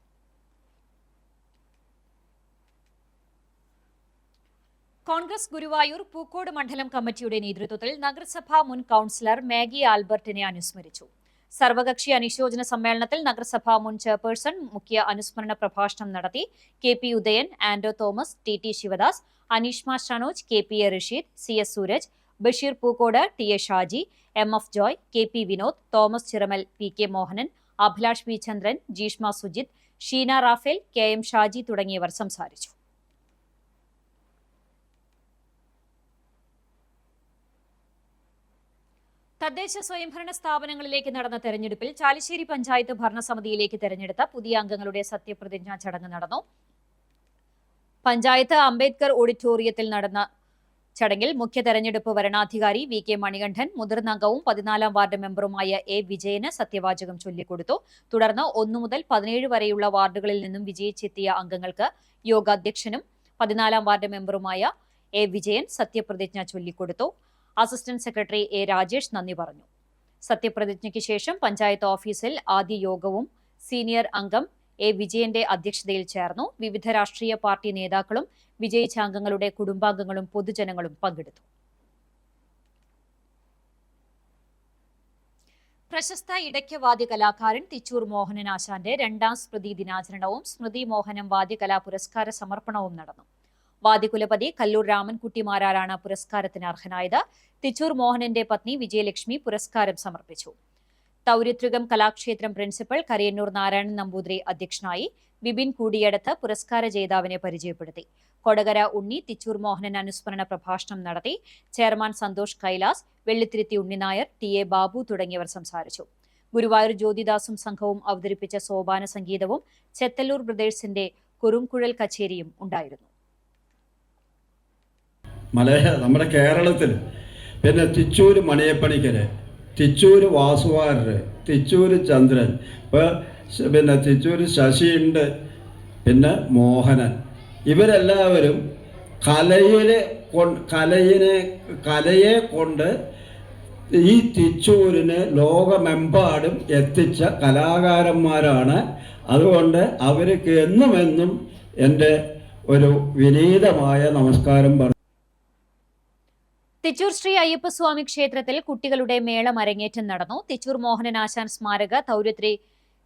കോൺഗ്രസ് ഗുരുവായൂർ പൂക്കോട് മണ്ഡലം കമ്മിറ്റിയുടെ നേതൃത്വത്തിൽ നഗരസഭാ മുൻ കൌൺസിലർ മാഗി ആൽബർട്ടിനെ അനുസ്മരിച്ചു. സർവകക്ഷി അനുശോചന സമ്മേളനത്തിൽ നഗരസഭാ മുൻ ചെയർപേഴ്സൺ മുഖ്യ അനുസ്മരണ പ്രഭാഷണം നടത്തി. KP Udayan, Ando Thomas, TT Sivadas, Aneeshma Shanoj, KP A Rasheed, CS Sooraj, Basheer Pookode, TA Shaji, MF Joy, KP Vinod, Thomas Chiramal, PK Mohanan, Abhilash V. Chandran, Jeeshma Sujith, Sheena Raphel, KM Shaji തുടങ്ങിയവർ സംസാരിച്ചു. തദ്ദേശ സ്വയംഭരണ സ്ഥാപനങ്ങളിലേക്ക് നടന്ന തെരഞ്ഞെടുപ്പിൽ ചാലിശ്ശേരി പഞ്ചായത്ത് ഭരണസമിതിയിലേക്ക് തെരഞ്ഞെടുത്ത പുതിയ അംഗങ്ങളുടെ സത്യപ്രതിജ്ഞാ ചടങ്ങ് നടന്നു. പഞ്ചായത്ത് അംബേദ്കർ ഓഡിറ്റോറിയത്തിൽ നടന്ന ചടങ്ങിൽ മുഖ്യ തെരഞ്ഞെടുപ്പ് വരണാധികാരി VK മണികണ്ഠൻ മുതിർന്ന അംഗവും 14-ാം വാർഡ് മെമ്പറുമായ A. വിജയന് സത്യവാചകം ചൊല്ലിക്കൊടുത്തു. തുടർന്ന് 1 മുതൽ 17 വരെയുള്ള വാർഡുകളിൽ നിന്നും വിജയിച്ചെത്തിയ അംഗങ്ങൾക്ക് യോഗാധ്യക്ഷനും 14-ാം വാർഡ് മെമ്പറുമായ A. വിജയൻ സത്യപ്രതിജ്ഞ ചൊല്ലിക്കൊടുത്തു. Assistant secretary A. രാജേഷ് നന്ദി പറഞ്ഞു. സത്യപ്രതിജ്ഞയ്ക്ക് ശേഷം പഞ്ചായത്ത് ഓഫീസിൽ ആദ്യ യോഗവും സീനിയർ അംഗം A. വിജയന്റെ അധ്യക്ഷതയിൽ ചേർന്നു. വിവിധ രാഷ്ട്രീയ പാർട്ടി നേതാക്കളും വിജയിച്ച അംഗങ്ങളുടെ കുടുംബാംഗങ്ങളും പൊതുജനങ്ങളും പങ്കെടുത്തു. പ്രശസ്ത ഇടയ്ക്കവാദ്യ കലാകാരൻ തിച്ചൂർ മോഹനൻ ആശാന്റെ 2ാം സ്മൃതി ദിനാചരണവും സ്മൃതി മോഹനം വാദ്യകലാ പുരസ്കാര സമർപ്പണവും നടന്നു. വാദ്യകുലപതി കല്ലൂർ രാമൻകുട്ടിമാരാരാണ് പുരസ്കാരത്തിന് അർഹനായത്. തിച്ചൂർ മോഹനന്റെ പത്നി വിജയലക്ഷ്മി പുരസ്കാരം സമർപ്പിച്ചു. തൗര്യത്രികം കലാക്ഷേത്രം പ്രിൻസിപ്പൽ കരയന്നൂർ നാരായണൻ നമ്പൂതിരി അധ്യക്ഷനായി. ബിബിൻ കൂടിയടത്ത് പുരസ്കാര ജേതാവിനെ പരിചയപ്പെടുത്തി. കൊടകര ഉണ്ണി തിച്ചൂർ മോഹനൻ അനുസ്മരണ പ്രഭാഷണം നടത്തി. ചെയർമാൻ സന്തോഷ് കൈലാസ്, വെള്ളിത്തിരുത്തി ഉണ്ണിനായർ, TA ബാബു തുടങ്ങിയവർ സംസാരിച്ചു. ഗുരുവായൂർ ജ്യോതിദാസും സംഘവും അവതരിപ്പിച്ച സോപാന സംഗീതവും ചെത്തല്ലൂർ ബ്രദേഴ്സിന്റെ കുറുംകുഴൽ കച്ചേരിയും ഉണ്ടായിരുന്നു. നമ്മുടെ കേരളത്തിൽ പിന്നെ തിച്ചൂര് മണിയപ്പണിക്കര്, തിച്ചൂര് വാസുവാരര്, തിച്ചൂര് ചന്ദ്രൻ, പിന്നെ തിച്ചൂര് ശശിയുണ്ട്, പിന്നെ മോഹനൻ, ഇവരെല്ലാവരും കലയെ കൊണ്ട് ഈ തിച്ചൂരിന് ലോകമെമ്പാടും എത്തിച്ച കലാകാരന്മാരാണ്. അതുകൊണ്ട് അവർക്ക് എന്നും എൻ്റെ ഒരു വിനീതമായ നമസ്കാരം പറഞ്ഞു. തിച്ചൂർ ശ്രീ അയ്യപ്പസ്വാമി ക്ഷേത്രത്തിൽ കുട്ടികളുടെ മേളം അരങ്ങേറ്റം നടന്നു. തിച്ചൂർ മോഹനൻ ആശാൻ സ്മാരക തൗര്യത്രി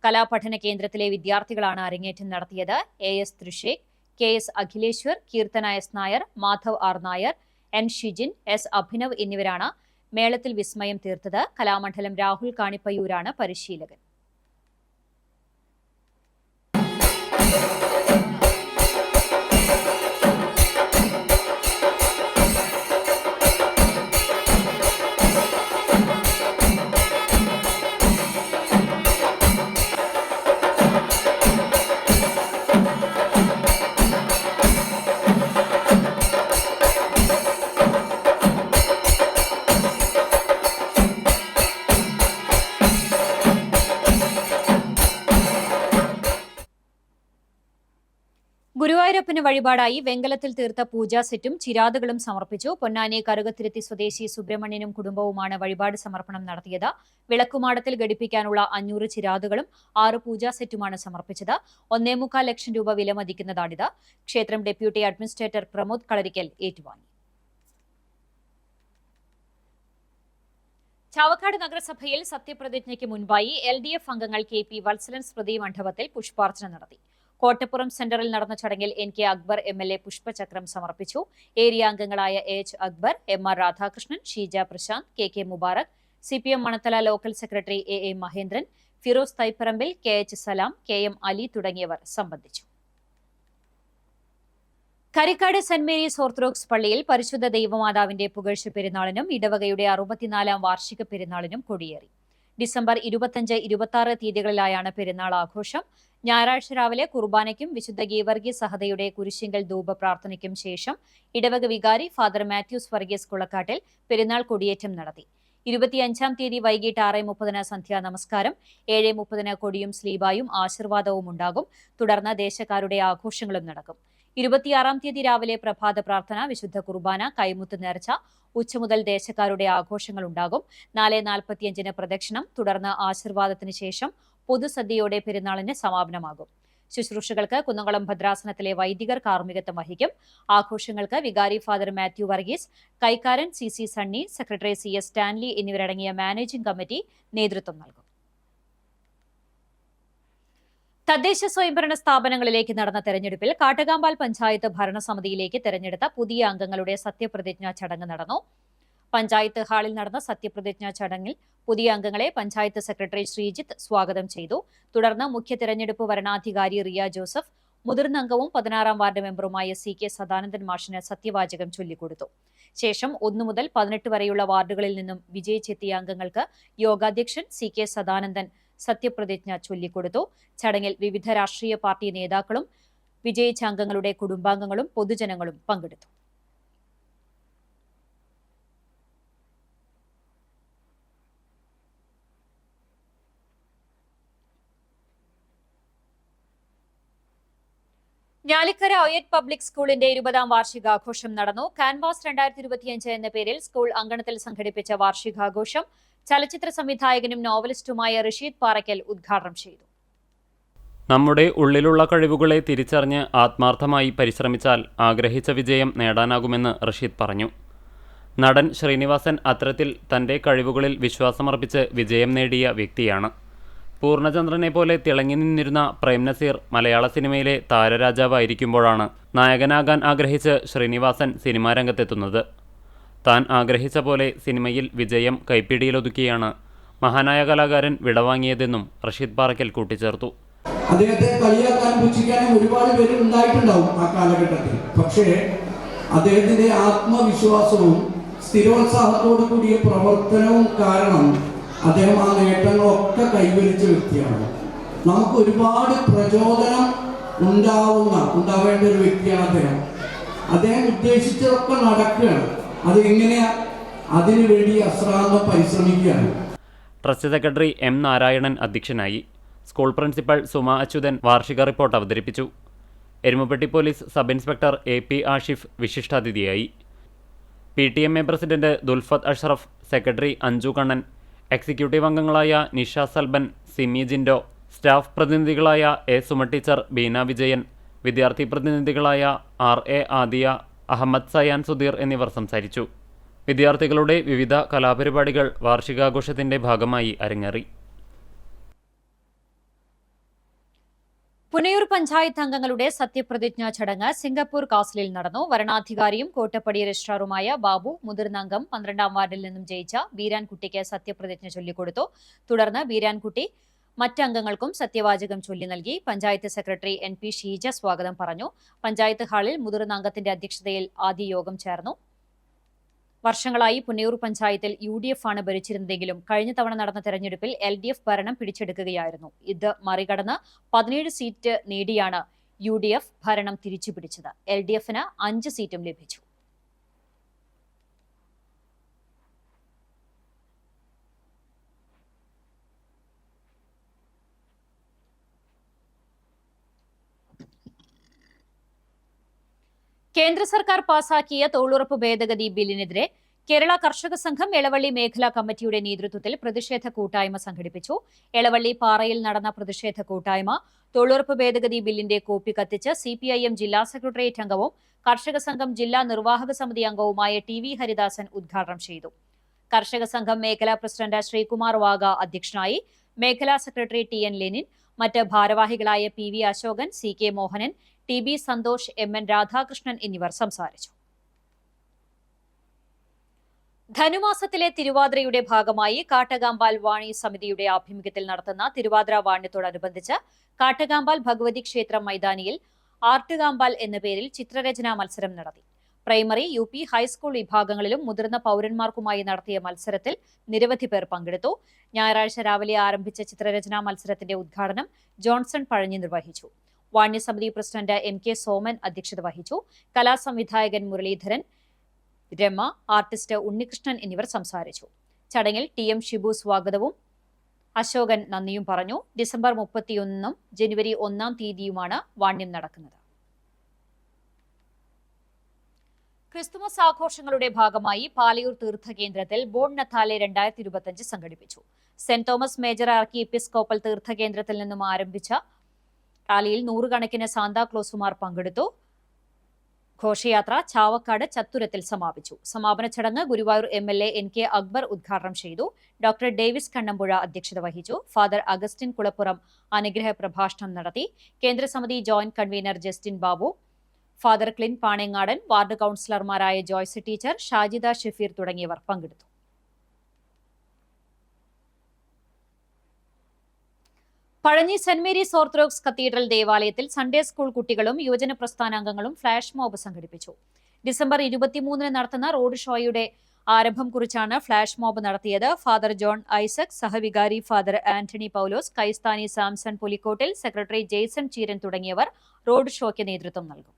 കലാപഠന കേന്ദ്രത്തിലെ വിദ്യാർത്ഥികളാണ് അരങ്ങേറ്റം നടത്തിയത്. AS തൃശേഖ്, KS അഖിലേശ്വർ, Keerthana S. Nair, Madhav R. Nair, N. Shijin, S. Abhinav എന്നിവരാണ് മേളത്തിൽ വിസ്മയം തീർത്തത്. കലാമണ്ഡലം രാഹുൽ കാണിപ്പയ്യൂരാണ് പരിശീലകൻ. ഗുരുവായൂരപ്പന് വഴിപാടായി വെങ്കലത്തിൽ തീർത്ത പൂജാ സെറ്റും ചിരാതുകളും സമർപ്പിച്ചു. പൊന്നാനി കറുകത്തിരുത്തി സ്വദേശി സുബ്രഹ്മണ്യനും കുടുംബവുമാണ് വഴിപാട് സമർപ്പണം നടത്തിയത്. വിളക്കുമാടത്തിൽ ഘടിപ്പിക്കാനുള്ള 500 ചിരാതുകളും 6 പൂജാ സെറ്റുമാണ് സമർപ്പിച്ചത്. 1.25 ലക്ഷം രൂപ വില മതിക്കുന്നതാണിത്. ക്ഷേത്രം ഡെപ്യൂട്ടി അഡ്മിനിസ്ട്രേറ്റർ പ്രമോദ് കളരിക്കൽ ഏറ്റുവാങ്ങി. ചാവക്കാട് നഗരസഭയിൽ സത്യപ്രതിജ്ഞയ്ക്ക് മുൻപായി LDF അംഗങ്ങൾ KP വത്സലൻ സ്മൃതി മണ്ഡപത്തിൽ പുഷ്പാർച്ചന നടത്തി. കോട്ടപ്പുറം സെന്ററിൽ നടന്ന ചടങ്ങിൽ NK അക്ബർ MLA പുഷ്പചക്രം സമർപ്പിച്ചു. ഏരിയ അംഗങ്ങളായ AH Akbar, MR Radhakrishnan, Sheeja Prasanth, KK Mubarak, CPM Manathala local secretary AA Mahendran, Firoz Thaiparambil, KH Salam, KM Ali തുടങ്ങിയവർ സംബന്ധിച്ചു. കരിക്കാട് സെന്റ് മേരീസ് ഓർത്തഡോക്സ് പള്ളിയിൽ പരിശുദ്ധ ദൈവമാതാവിന്റെ പുകഴ്ച പെരുന്നാളിനും ഇടവകയുടെ 64-ാം വാർഷിക പെരുന്നാളിനും കൊടിയേറി. ഡിസംബർ 25, 26 തീയതികളിലായാണ് പെരുന്നാൾ ആഘോഷം. ഞായറാഴ്ച രാവിലെ കുർബാനയ്ക്കും വിശുദ്ധ ഗീവർഗീസ് സഹദയുടെ കുരിശിങ്കൽ ധൂപ പ്രാർത്ഥനയ്ക്കും ശേഷം ഇടവക വികാരി ഫാദർ മാത്യൂസ് വർഗീസ് കുളക്കാട്ടിൽ പെരുന്നാൾ കൊടിയേറ്റം നടത്തി. 25 തീയതി വൈകിട്ട് 6:30 സന്ധ്യാ നമസ്കാരം, 7:30 കൊടിയും സ്ലീബായും ആശീർവാദവും ഉണ്ടാകും. തുടർന്ന് ദേശക്കാരുടെ ആഘോഷങ്ങളും നടക്കും. 26 തീയതി രാവിലെ പ്രഭാത പ്രാർത്ഥന, വിശുദ്ധ കുർബാന, കൈമുത്ത് നേർച്ച, ഉച്ചമുതൽ ദേശക്കാരുടെ ആഘോഷങ്ങൾ ഉണ്ടാകും. 4:45 പ്രദക്ഷിണം, തുടർന്ന് ആശീർവാദത്തിന് ശേഷം പൊതുസദ്യയോടെ പെരുന്നാളിന് സമാപനമാകും. ശുശ്രൂഷകൾക്ക് കുന്നംകുളം ഭദ്രാസനത്തിലെ വൈദികർ കാർമ്മികത്വം വഹിക്കും. ആഘോഷങ്ങൾക്ക് വികാരി ഫാദർ മാത്യു വർഗീസ്, കൈക്കാരൻ CC Sunny, secretary CS Stanley എന്നിവരടങ്ങിയ മാനേജിംഗ് കമ്മിറ്റി നേതൃത്വം നൽകും. തദ്ദേശ സ്വയംഭരണ സ്ഥാപനങ്ങളിലേക്ക് നടന്ന തെരഞ്ഞെടുപ്പിൽ കാട്ടകാമ്പാൽ പഞ്ചായത്ത് ഭരണസമിതിയിലേക്ക് തെരഞ്ഞെടുത്ത പുതിയ അംഗങ്ങളുടെ സത്യപ്രതിജ്ഞാ ചടങ്ങ് നടന്നു. പഞ്ചായത്ത് ഹാളിൽ നടന്ന സത്യപ്രതിജ്ഞാ ചടങ്ങിൽ പുതിയ അംഗങ്ങളെ പഞ്ചായത്ത് സെക്രട്ടറി ശ്രീജിത്ത് സ്വാഗതം ചെയ്തു. തുടർന്ന് മുഖ്യ തെരഞ്ഞെടുപ്പ് വരണാധികാരി റിയ ജോസഫ് മുതിർന്ന അംഗവും 16-ാം വാർഡ് മെമ്പറുമായ CK സദാനന്ദൻ മാഷിന് സത്യവാചകം ചൊല്ലിക്കൊടുത്തു. ശേഷം 1 മുതൽ 18 വരെയുള്ള വാർഡുകളിൽ നിന്നും വിജയിച്ചെത്തിയ അംഗങ്ങൾക്ക് യോഗാധ്യക്ഷൻ CK സദാനന്ദൻ സത്യപ്രതിജ്ഞ ചൊല്ലിക്കൊടുത്തു. ചടങ്ങിൽ വിവിധ രാഷ്ട്രീയ പാർട്ടി നേതാക്കളും വിജയിച്ച അംഗങ്ങളുടെ കുടുംബാംഗങ്ങളും പൊതുജനങ്ങളും പങ്കെടുത്തു. ഞാലിക്കര ഒയറ്റ് പബ്ലിക് സ്കൂളിന്റെ 20-ാം വാർഷികാഘോഷം നടന്നു. കാൻവാസ് 2025 എന്ന പേരിൽ സ്കൂൾ അങ്കണത്തിൽ സംഘടിപ്പിച്ച വാർഷികാഘോഷം ചലച്ചിത്ര സംവിധായകനും നോവലിസ്റ്റുമായ റഷീദ് പാറയ്ക്കൽ ഉദ്ഘാടനം ചെയ്തു. നമ്മുടെ ഉള്ളിലുള്ള കഴിവുകളെ തിരിച്ചറിഞ്ഞ് ആത്മാർത്ഥമായി പരിശ്രമിച്ചാൽ ആഗ്രഹിച്ച വിജയം നേടാനാകുമെന്ന് റഷീദ് പറഞ്ഞു. നടൻ ശ്രീനിവാസൻ അത്തരത്തിൽ തൻ്റെ കഴിവുകളിൽ വിശ്വാസമർപ്പിച്ച് വിജയം നേടിയ വ്യക്തിയാണ്. പൂർണ്ണചന്ദ്രനെ പോലെ തിളങ്ങി നിന്നിരുന്ന പ്രേം നസീർ മലയാള സിനിമയിലെ താരരാജാവായിരിക്കുമ്പോഴാണ് നായകനാകാൻ ആഗ്രഹിച്ച് ശ്രീനിവാസൻ സിനിമാ രംഗത്തെത്തുന്നത്. താൻ ആഗ്രഹിച്ച പോലെ സിനിമയിൽ വിജയം കൈപ്പിടിയിലൊതുക്കിയാണ് മഹാനായ കലാകാരൻ വിടവാങ്ങിയതെന്നും റഷീദ് പാറയ്ക്കൽ കൂട്ടിച്ചേർത്തു. അദ്ദേഹത്തെ കളിയാക്കാൻ പുച്ഛിക്കാനും ഒരുപാട് പേര് ഉണ്ടായിട്ടുണ്ടാവും ആ കാലഘട്ടത്തിൽ. പക്ഷേ അദ്ദേഹത്തിന്റെ ആത്മവിശ്വാസവും സ്ഥിരോത്സാഹത്തോടു കൂടിയ പ്രവർത്തനവും കാരണം അദ്ദേഹം ആ നേട്ടങ്ങളൊക്കെ കൈവരിച്ച വ്യക്തിയാണ്. നമുക്ക് ഒരുപാട് പ്രചോദനം ഉണ്ടാവേണ്ട ഒരു വ്യക്തിയാണ് അദ്ദേഹം. അദ്ദേഹം ഉദ്ദേശിച്ചതൊക്കെ നടക്കുകയാണ്. അത് എങ്ങനെയാ? അതിനുവേണ്ടി അശ്രാന്തം പരിശ്രമിക്കുകയാണ്. Trust secretary M. നാരായണൻ അധ്യക്ഷനായി. സ്കൂൾ പ്രിൻസിപ്പൽ സുമ അച്യുതൻ വാർഷിക റിപ്പോർട്ട് അവതരിപ്പിച്ചു. Erumapetty police sub inspector AP Ashif വിശിഷ്ടാതിഥിയായി. PTMA president Dulfath Ashraf, secretary Anju Kannan, executive അംഗങ്ങളായ നിഷ സൽബൻ, സിമി ജിൻഡോ, സ്റ്റാഫ് പ്രതിനിധികളായ A. സുമ ടീച്ചർ, ബീന വിജയൻ, വിദ്യാർത്ഥി പ്രതിനിധികളായ RA ആദിയ, അഹമ്മദ് സയാൻ സുധീർ എന്നിവർ സംസാരിച്ചു. വിദ്യാർത്ഥികളുടെ വിവിധ കലാപരിപാടികൾ വാർഷികാഘോഷത്തിന്റെ ഭാഗമായി അരങ്ങേറി. പുനയൂർ പഞ്ചായത്ത് അംഗങ്ങളുടെ സത്യപ്രതിജ്ഞാ ചടങ്ങ് സിംഗപ്പൂർ കാസിലിൽ നടന്നു. വരണാധികാരിയും കോട്ടപ്പടി രജിസ്ട്രാറുമായ ബാബു മുതിർന്ന അംഗം 12-ാം വാർഡിൽ നിന്നും ജയിച്ച ബീരാൻകുട്ടിക്ക് സത്യപ്രതിജ്ഞ ചൊല്ലിക്കൊടുത്തു. തുടർന്ന് ബീരാൻകുട്ടി മറ്റംഗങ്ങൾക്കും സത്യവാചകം ചൊല്ലി നൽകി. പഞ്ചായത്ത് സെക്രട്ടറി NP ഷീജ സ്വാഗതം പറഞ്ഞു. പഞ്ചായത്ത് ഹാളിൽ മുതിർന്ന അംഗത്തിന്റെ അധ്യക്ഷതയിൽ ആദ്യ യോഗം ചേർന്നു. വർഷങ്ങളായി പുന്നയൂർ പഞ്ചായത്തിൽ UDF ആണ് ഭരിച്ചിരുന്നതെങ്കിലും കഴിഞ്ഞ തവണ നടന്ന തെരഞ്ഞെടുപ്പിൽ LDF ഭരണം പിടിച്ചെടുക്കുകയായിരുന്നു. ഇത് മറികടന്ന് 17 സീറ്റ് നേടിയാണ് UDF ഭരണം തിരിച്ചുപിടിച്ചത്. LDFന് 5 സീറ്റും ലഭിച്ചു. കേന്ദ്ര സർക്കാർ പാസാക്കിയ തൊഴിലുറപ്പ് ഭേദഗതി ബില്ലിനെതിരെ കേരള കർഷക സംഘം എളവള്ളി മേഖലാ കമ്മിറ്റിയുടെ നേതൃത്വത്തിൽ പ്രതിഷേധ കൂട്ടായ്മ സംഘടിപ്പിച്ചു. എളവള്ളി പാറയിൽ നടന്ന പ്രതിഷേധ കൂട്ടായ്മ തൊഴിലുറപ്പ് ഭേദഗതി ബില്ലിന്റെ കോപ്പി കത്തിച്ച് CPIM ജില്ലാ സെക്രട്ടേറിയറ്റ് അംഗവും കർഷക സംഘം ജില്ലാ നിർവാഹക സമിതി അംഗവുമായ TV ഹരിദാസൻ ഉദ്ഘാടനം ചെയ്തു. കർഷക സംഘം മേഖലാ പ്രസിഡന്റ് ശ്രീകുമാർ വാഗ അധ്യക്ഷനായി. മേഖലാ സെക്രട്ടറി TN ലെനിൻ, മറ്റ് ഭാരവാഹികളായ PV Ashokan, CK Mohanan, TB Santhosh, MN Radhakrishnan എന്നിവർ സംസാരിച്ചു. ധനുമാസത്തിലെ തിരുവാതിരയുടെ ഭാഗമായി കാട്ടകാമ്പാൽ വാണി സമിതിയുടെ ആഭിമുഖ്യത്തിൽ നടത്തുന്ന തിരുവാതിര വാണ്യത്തോടനുബന്ധിച്ച് കാട്ടകാമ്പാൽ ഭഗവതി ക്ഷേത്രം മൈതാനിയിൽ ആർട്ടുകാമ്പാൽ എന്ന പേരിൽ ചിത്രരചനാ മത്സരം നടത്തി. പ്രൈമറി, UP, ഹൈസ്കൂൾ വിഭാഗങ്ങളിലും മുതിർന്ന പൌരന്മാർക്കുമായി നടത്തിയ മത്സരത്തിൽ നിരവധി പേർ പങ്കെടുത്തു. ഞായറാഴ്ച രാവിലെ ആരംഭിച്ച ചിത്രരചനാ മത്സരത്തിന്റെ ഉദ്ഘാടനം ജോൺസൺ പഴഞ്ഞി നിർവഹിച്ചു. വാണ്യസമിതി പ്രസിഡന്റ് MK സോമൻ അധ്യക്ഷത വഹിച്ചു. കലാസംവിധായകൻ മുരളീധരൻ, രമ, ആർട്ടിസ്റ്റ് ഉണ്ണികൃഷ്ണൻ എന്നിവർ സംസാരിച്ചു. ചടങ്ങിൽ TM ഷിബു സ്വാഗതവും അശോകൻ നന്ദിയും പറഞ്ഞു. ഡിസംബർ 31 ജനുവരി 1 വാണ്യം നടക്കുന്നത്. ക്രിസ്തുമസ് ആഘോഷങ്ങളുടെ ഭാഗമായി പാലയൂർ തീർത്ഥകേന്ദ്രത്തിൽ ബോൺ നത്താലെ 2025 സംഘടിപ്പിച്ചു. സെന്റ് തോമസ് മേജർ ആർക്കി എപ്പിസ്കോപ്പൽ തീർത്ഥകേന്ദ്രത്തിൽ നിന്നും ആരംഭിച്ച റാലിയിൽ 100 കണക്കിന് സാന്താക്ലോസുമാർ പങ്കെടുത്തു. ഘോഷയാത്ര ചാവക്കാട് ചത്തുരത്തിൽ സമാപിച്ചു. സമാപന ചടങ്ങ് ഗുരുവായൂർ MLA NK അക്ബർ ഉദ്ഘാടനം ചെയ്തു. ഡോക്ടർ ഡേവിസ് കണ്ണമ്പുഴ അധ്യക്ഷത വഹിച്ചു. ഫാദർ അഗസ്റ്റിൻ കുളപ്പുറം അനുഗ്രഹ പ്രഭാഷണം നടത്തി. കേന്ദ്രസമിതി joint convener Justin Babu, father ക്ലിൻ പാണേങ്ങാടൻ, വാർഡ് കൌൺസിലർമാരായ ജോയ്സ് ടീച്ചർ, ഷാജിദ ഷഫീർ തുടങ്ങിയവർ പങ്കെടുത്തു. Pazhanji saint Mary's orthodox cathedral ദേവാലയത്തിൽ സൺഡേ സ്കൂൾ കുട്ടികളും യുവജന പ്രസ്ഥാനാംഗങ്ങളും ഫ്ലാഷ് മോബ് സംഘടിപ്പിച്ചു. ഡിസംബർ 23 നടത്തുന്ന റോഡ് ഷോയുടെ ആരംഭം കുറിച്ചാണ് ഫ്ലാഷ് മോബ് നടത്തിയത്. ഫാദർ ജോൺ ഐസക്, സഹവികാരി ഫാദർ ആന്റണി പൌലോസ്, കൈസ്ഥാനി സാംസൺ പുലിക്കോട്ടിൽ, സെക്രട്ടറി ജെയ്സൺ ചീരൻ തുടങ്ങിയവർ റോഡ് ഷോയ്ക്ക് നേതൃത്വം നൽകും.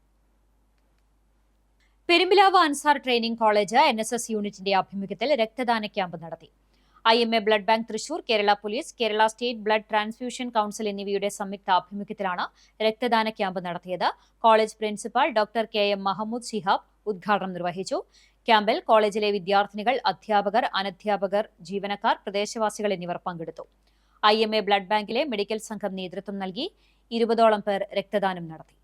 Perumpilavu Ansar training college NSS യൂണിറ്റിന്റെ ആഭിമുഖ്യത്തിൽ രക്തദാന ക്യാമ്പ് നടത്തി. IMA blood bank Thrissur, Kerala police, Kerala state blood transfusion council എന്നിവയുടെ സംയുക്ത ആഭിമുഖ്യത്തിലാണ് രക്തദാന ക്യാമ്പ് നടത്തിയത്. College principal doctor KM Mahamood Shihab ഉദ്ഘാടനം നിർവഹിച്ചു. ക്യാമ്പിൽ കോളേജിലെ വിദ്യാർത്ഥിനികൾ, അധ്യാപകർ, അനധ്യാപകർ, ജീവനക്കാർ, പ്രദേശവാസികൾ എന്നിവർ പങ്കെടുത്തു. IMA ബ്ലഡ് ബാങ്കിലെ മെഡിക്കൽ സംഘം നേതൃത്വം നൽകി. 20ഓളം പേർ രക്തദാനം നടത്തി.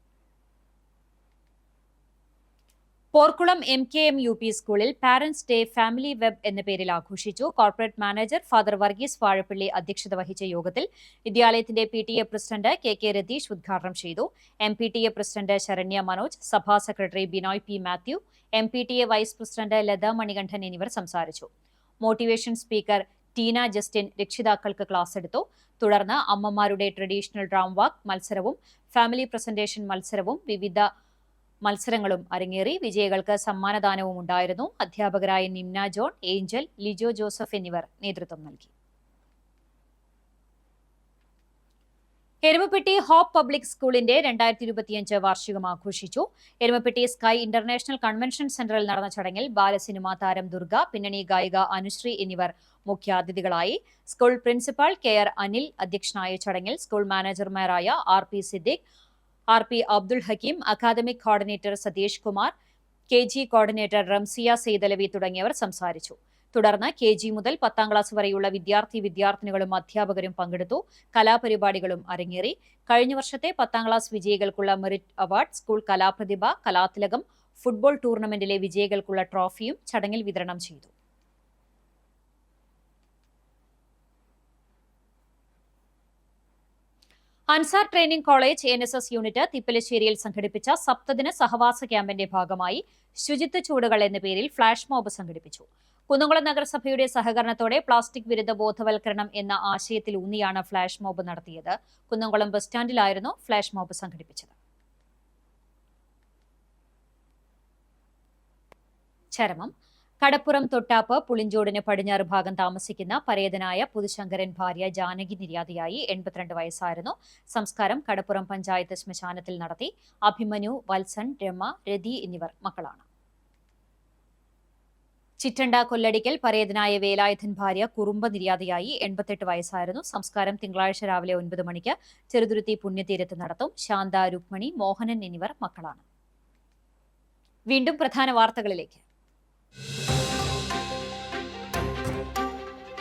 പോർക്കുളം MKM UP സ്കൂളിൽ പാരന്റ്സ് ഡേ ഫാമിലി വെബ് എന്ന പേരിൽ ആഘോഷിച്ചു. Corporate manager father Varghese Vazhappally അധ്യക്ഷത വഹിച്ച യോഗത്തിൽ വിദ്യാലയത്തിന്റെ PTA പ്രസിഡന്റ് KK രതീഷ് ഉദ്ഘാടനം ചെയ്തു. MPTA പ്രസിഡന്റ് ശരണ്യ മനോജ്, സഭാ secretary Binoy P Mathew, MPTA vice president Latha Manikandan എന്നിവർ സംസാരിച്ചു. മോട്ടിവേഷൻ സ്പീക്കർ ടീന ജസ്റ്റിൻ രക്ഷിതാക്കൾക്ക് ക്ലാസ് എടുത്തു. തുടർന്ന് അമ്മമാരുടെ ട്രഡീഷണൽ ഡ്രാം വാക്ക് മത്സരവും ഫാമിലി പ്രസന്റേഷൻ മത്സരവും വിവിധ മത്സരങ്ങളും അരങ്ങേറി. വിജയികൾക്ക് സമ്മാനദാനവും ഉണ്ടായിരുന്നു. അധ്യാപകരായ Nimna John, Angel, Lijo Joseph എന്നിവർ നേതൃത്വം നൽകി. എരുമപ്പെട്ടി ഹോപ്പ് പബ്ലിക് സ്കൂളിന്റെ 2025 വാർഷികം ആഘോഷിച്ചു. എരുമപ്പെട്ടി സ്കൈ ഇന്റർനാഷണൽ കൺവെൻഷൻ സെന്ററിൽ നടന്ന ചടങ്ങിൽ ബാലസിനിമാ താരം ദുർഗ, പിന്നണി ഗായിക അനുശ്രീ എന്നിവർ മുഖ്യാതിഥികളായി. സ്കൂൾ പ്രിൻസിപ്പൽ KR അനിൽ അധ്യക്ഷനായ ചടങ്ങിൽ സ്കൂൾ മാനേജർമാരായ RP Siddique, RP Abdul Hakeem, academic coordinator Satheesh Kumar, KG coordinator Ramsiya Saithalavi തുടങ്ങിയവർ സംസാരിച്ചു. തുടർന്ന് KG മുതൽ 10ാം ക്ലാസ് വരെയുള്ള വിദ്യാർത്ഥിനികളും അധ്യാപകരും പങ്കെടുത്തു. കലാപരിപാടികളും അരങ്ങേറി. കഴിഞ്ഞ വർഷത്തെ 10ാം ക്ലാസ് വിജയികൾക്കുള്ള മെറിറ്റ് അവാർഡ്, സ്കൂൾ കലാപ്രതിഭ, കലാതിലകം, ഫുട്ബോൾ ടൂർണമെന്റിലെ വിജയികൾക്കുള്ള ട്രോഫിയും ചടങ്ങിൽ വിതരണം ചെയ്തു. Ansar training college NSS unit തിപ്പലശ്ശേരിയിൽ സംഘടിപ്പിച്ച സപ്തദിന സഹവാസ ക്യാമ്പിന്റെ ഭാഗമായി ശുചിത്വ ചൂടുകൾ എന്ന പേരിൽ ഫ്ലാഷ് മോബ് സംഘടിപ്പിച്ചു. കുന്നംകുളം നഗരസഭയുടെ സഹകരണത്തോടെ പ്ലാസ്റ്റിക് വിരുദ്ധ ബോധവൽക്കരണം എന്ന ആശയത്തിലൂന്നിയാണ് ഫ്ലാഷ് മോബ് നടത്തിയത്. കുന്നംകുളം ബസ് സ്റ്റാൻഡിലായിരുന്നു ഫ്ലാഷ് മോബ് സംഘടിപ്പിച്ചത്. ചരമം. കടപ്പുറം തൊട്ടാപ്പ് പുളിഞ്ചോടിന് പടിഞ്ഞാറ് ഭാഗം താമസിക്കുന്ന പരേതനായ പുതുശങ്കരൻ ഭാര്യ ജാനകി നിര്യാതയായി. 82 വയസ്സായിരുന്നു. സംസ്കാരം കടപ്പുറം പഞ്ചായത്ത് ശ്മശാനത്തിൽ നടത്തി. അഭിമന്യു, വത്സൻ, രമ, രതി എന്നിവർ മക്കളാണ്. ചിറ്റണ്ട കൊല്ലടിക്കൽ പരേതനായ വേലായുധൻ ഭാര്യ കുറുമ്പ നിര്യാതയായി. 88 വയസ്സായിരുന്നു. സംസ്കാരം തിങ്കളാഴ്ച രാവിലെ 9 മണിക്ക് ചെറുതുരുത്തി പുണ്യതീരത്ത് നടത്തും. ശാന്ത, രുക്മണി, മോഹനൻ എന്നിവർ മക്കളാണ്. വീണ്ടും പ്രധാന വാർത്തകളിലേക്ക്.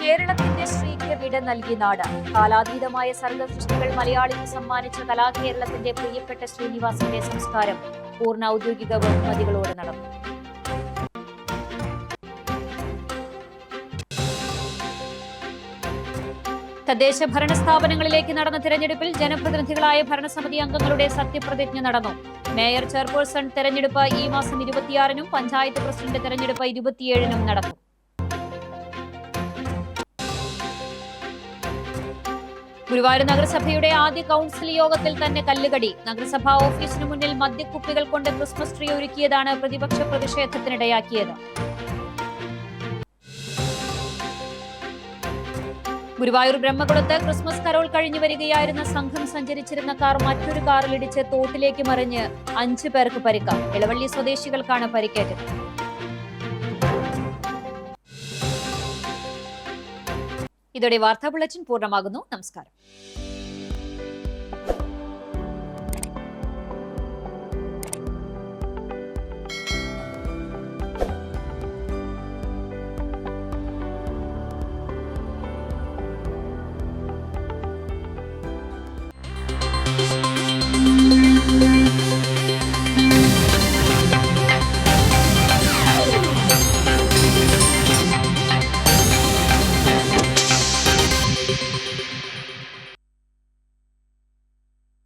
കേരളത്തിന്റെ ശ്രീക്ക് വിട നൽകിയ നാട്. കാലാതീതമായ സർഗസൃഷ്ടികൾ മലയാളിക്ക് സമ്മാനിച്ച കലാകേരളത്തിന്റെ പ്രിയപ്പെട്ട ശ്രീനിവാസന്റെ സംസ്കാരം പൂർണ്ണ ഔദ്യോഗിക ബഹുമതികളോടെ നടന്നു. തദ്ദേശ ഭരണ സ്ഥാപനങ്ങളിലേക്ക് നടന്ന തിരഞ്ഞെടുപ്പിൽ ജനപ്രതിനിധികളായ ഭരണസമിതി അംഗങ്ങളുടെ സത്യപ്രതിജ്ഞ നടന്നു. മേയർ, ചെയർപേഴ്സൺ തെരഞ്ഞെടുപ്പ് ഈ മാസം 26-നും പഞ്ചായത്ത് പ്രസിഡന്റ് തെരഞ്ഞെടുപ്പ് 27-നും നടക്കും. ഗുരുവായൂർ നഗരസഭയുടെ ആദ്യ കൗൺസിൽ യോഗത്തിൽ തന്നെ കല്ലുകടി. നഗരസഭാ ഓഫീസിനു മുന്നിൽ മദ്യക്കുപ്പികൾ കൊണ്ട് ക്രിസ്മസ് ട്രീ ഒരുക്കിയതാണ് പ്രതിപക്ഷ പ്രതിഷേധത്തിനിടയാക്കിയത്. ഗുരുവായൂർ ബ്രഹ്മകുളത്ത് ക്രിസ്മസ് കരോൾ കഴിഞ്ഞു വരികയായിരുന്ന സംഘം സഞ്ചരിച്ചിരുന്ന കാർ മറ്റൊരു കാറിലിടിച്ച് തോട്ടിലേക്ക് മറിഞ്ഞ് 5 പേർക്ക് പരിക്ക്. ഇളവള്ളി സ്വദേശികൾക്കാണ് പരിക്കേറ്റത്. ഇതോടെ വാർത്താ ബുള്ളറ്റിൻ പൂർണ്ണമാകുന്നു. നമസ്കാരം.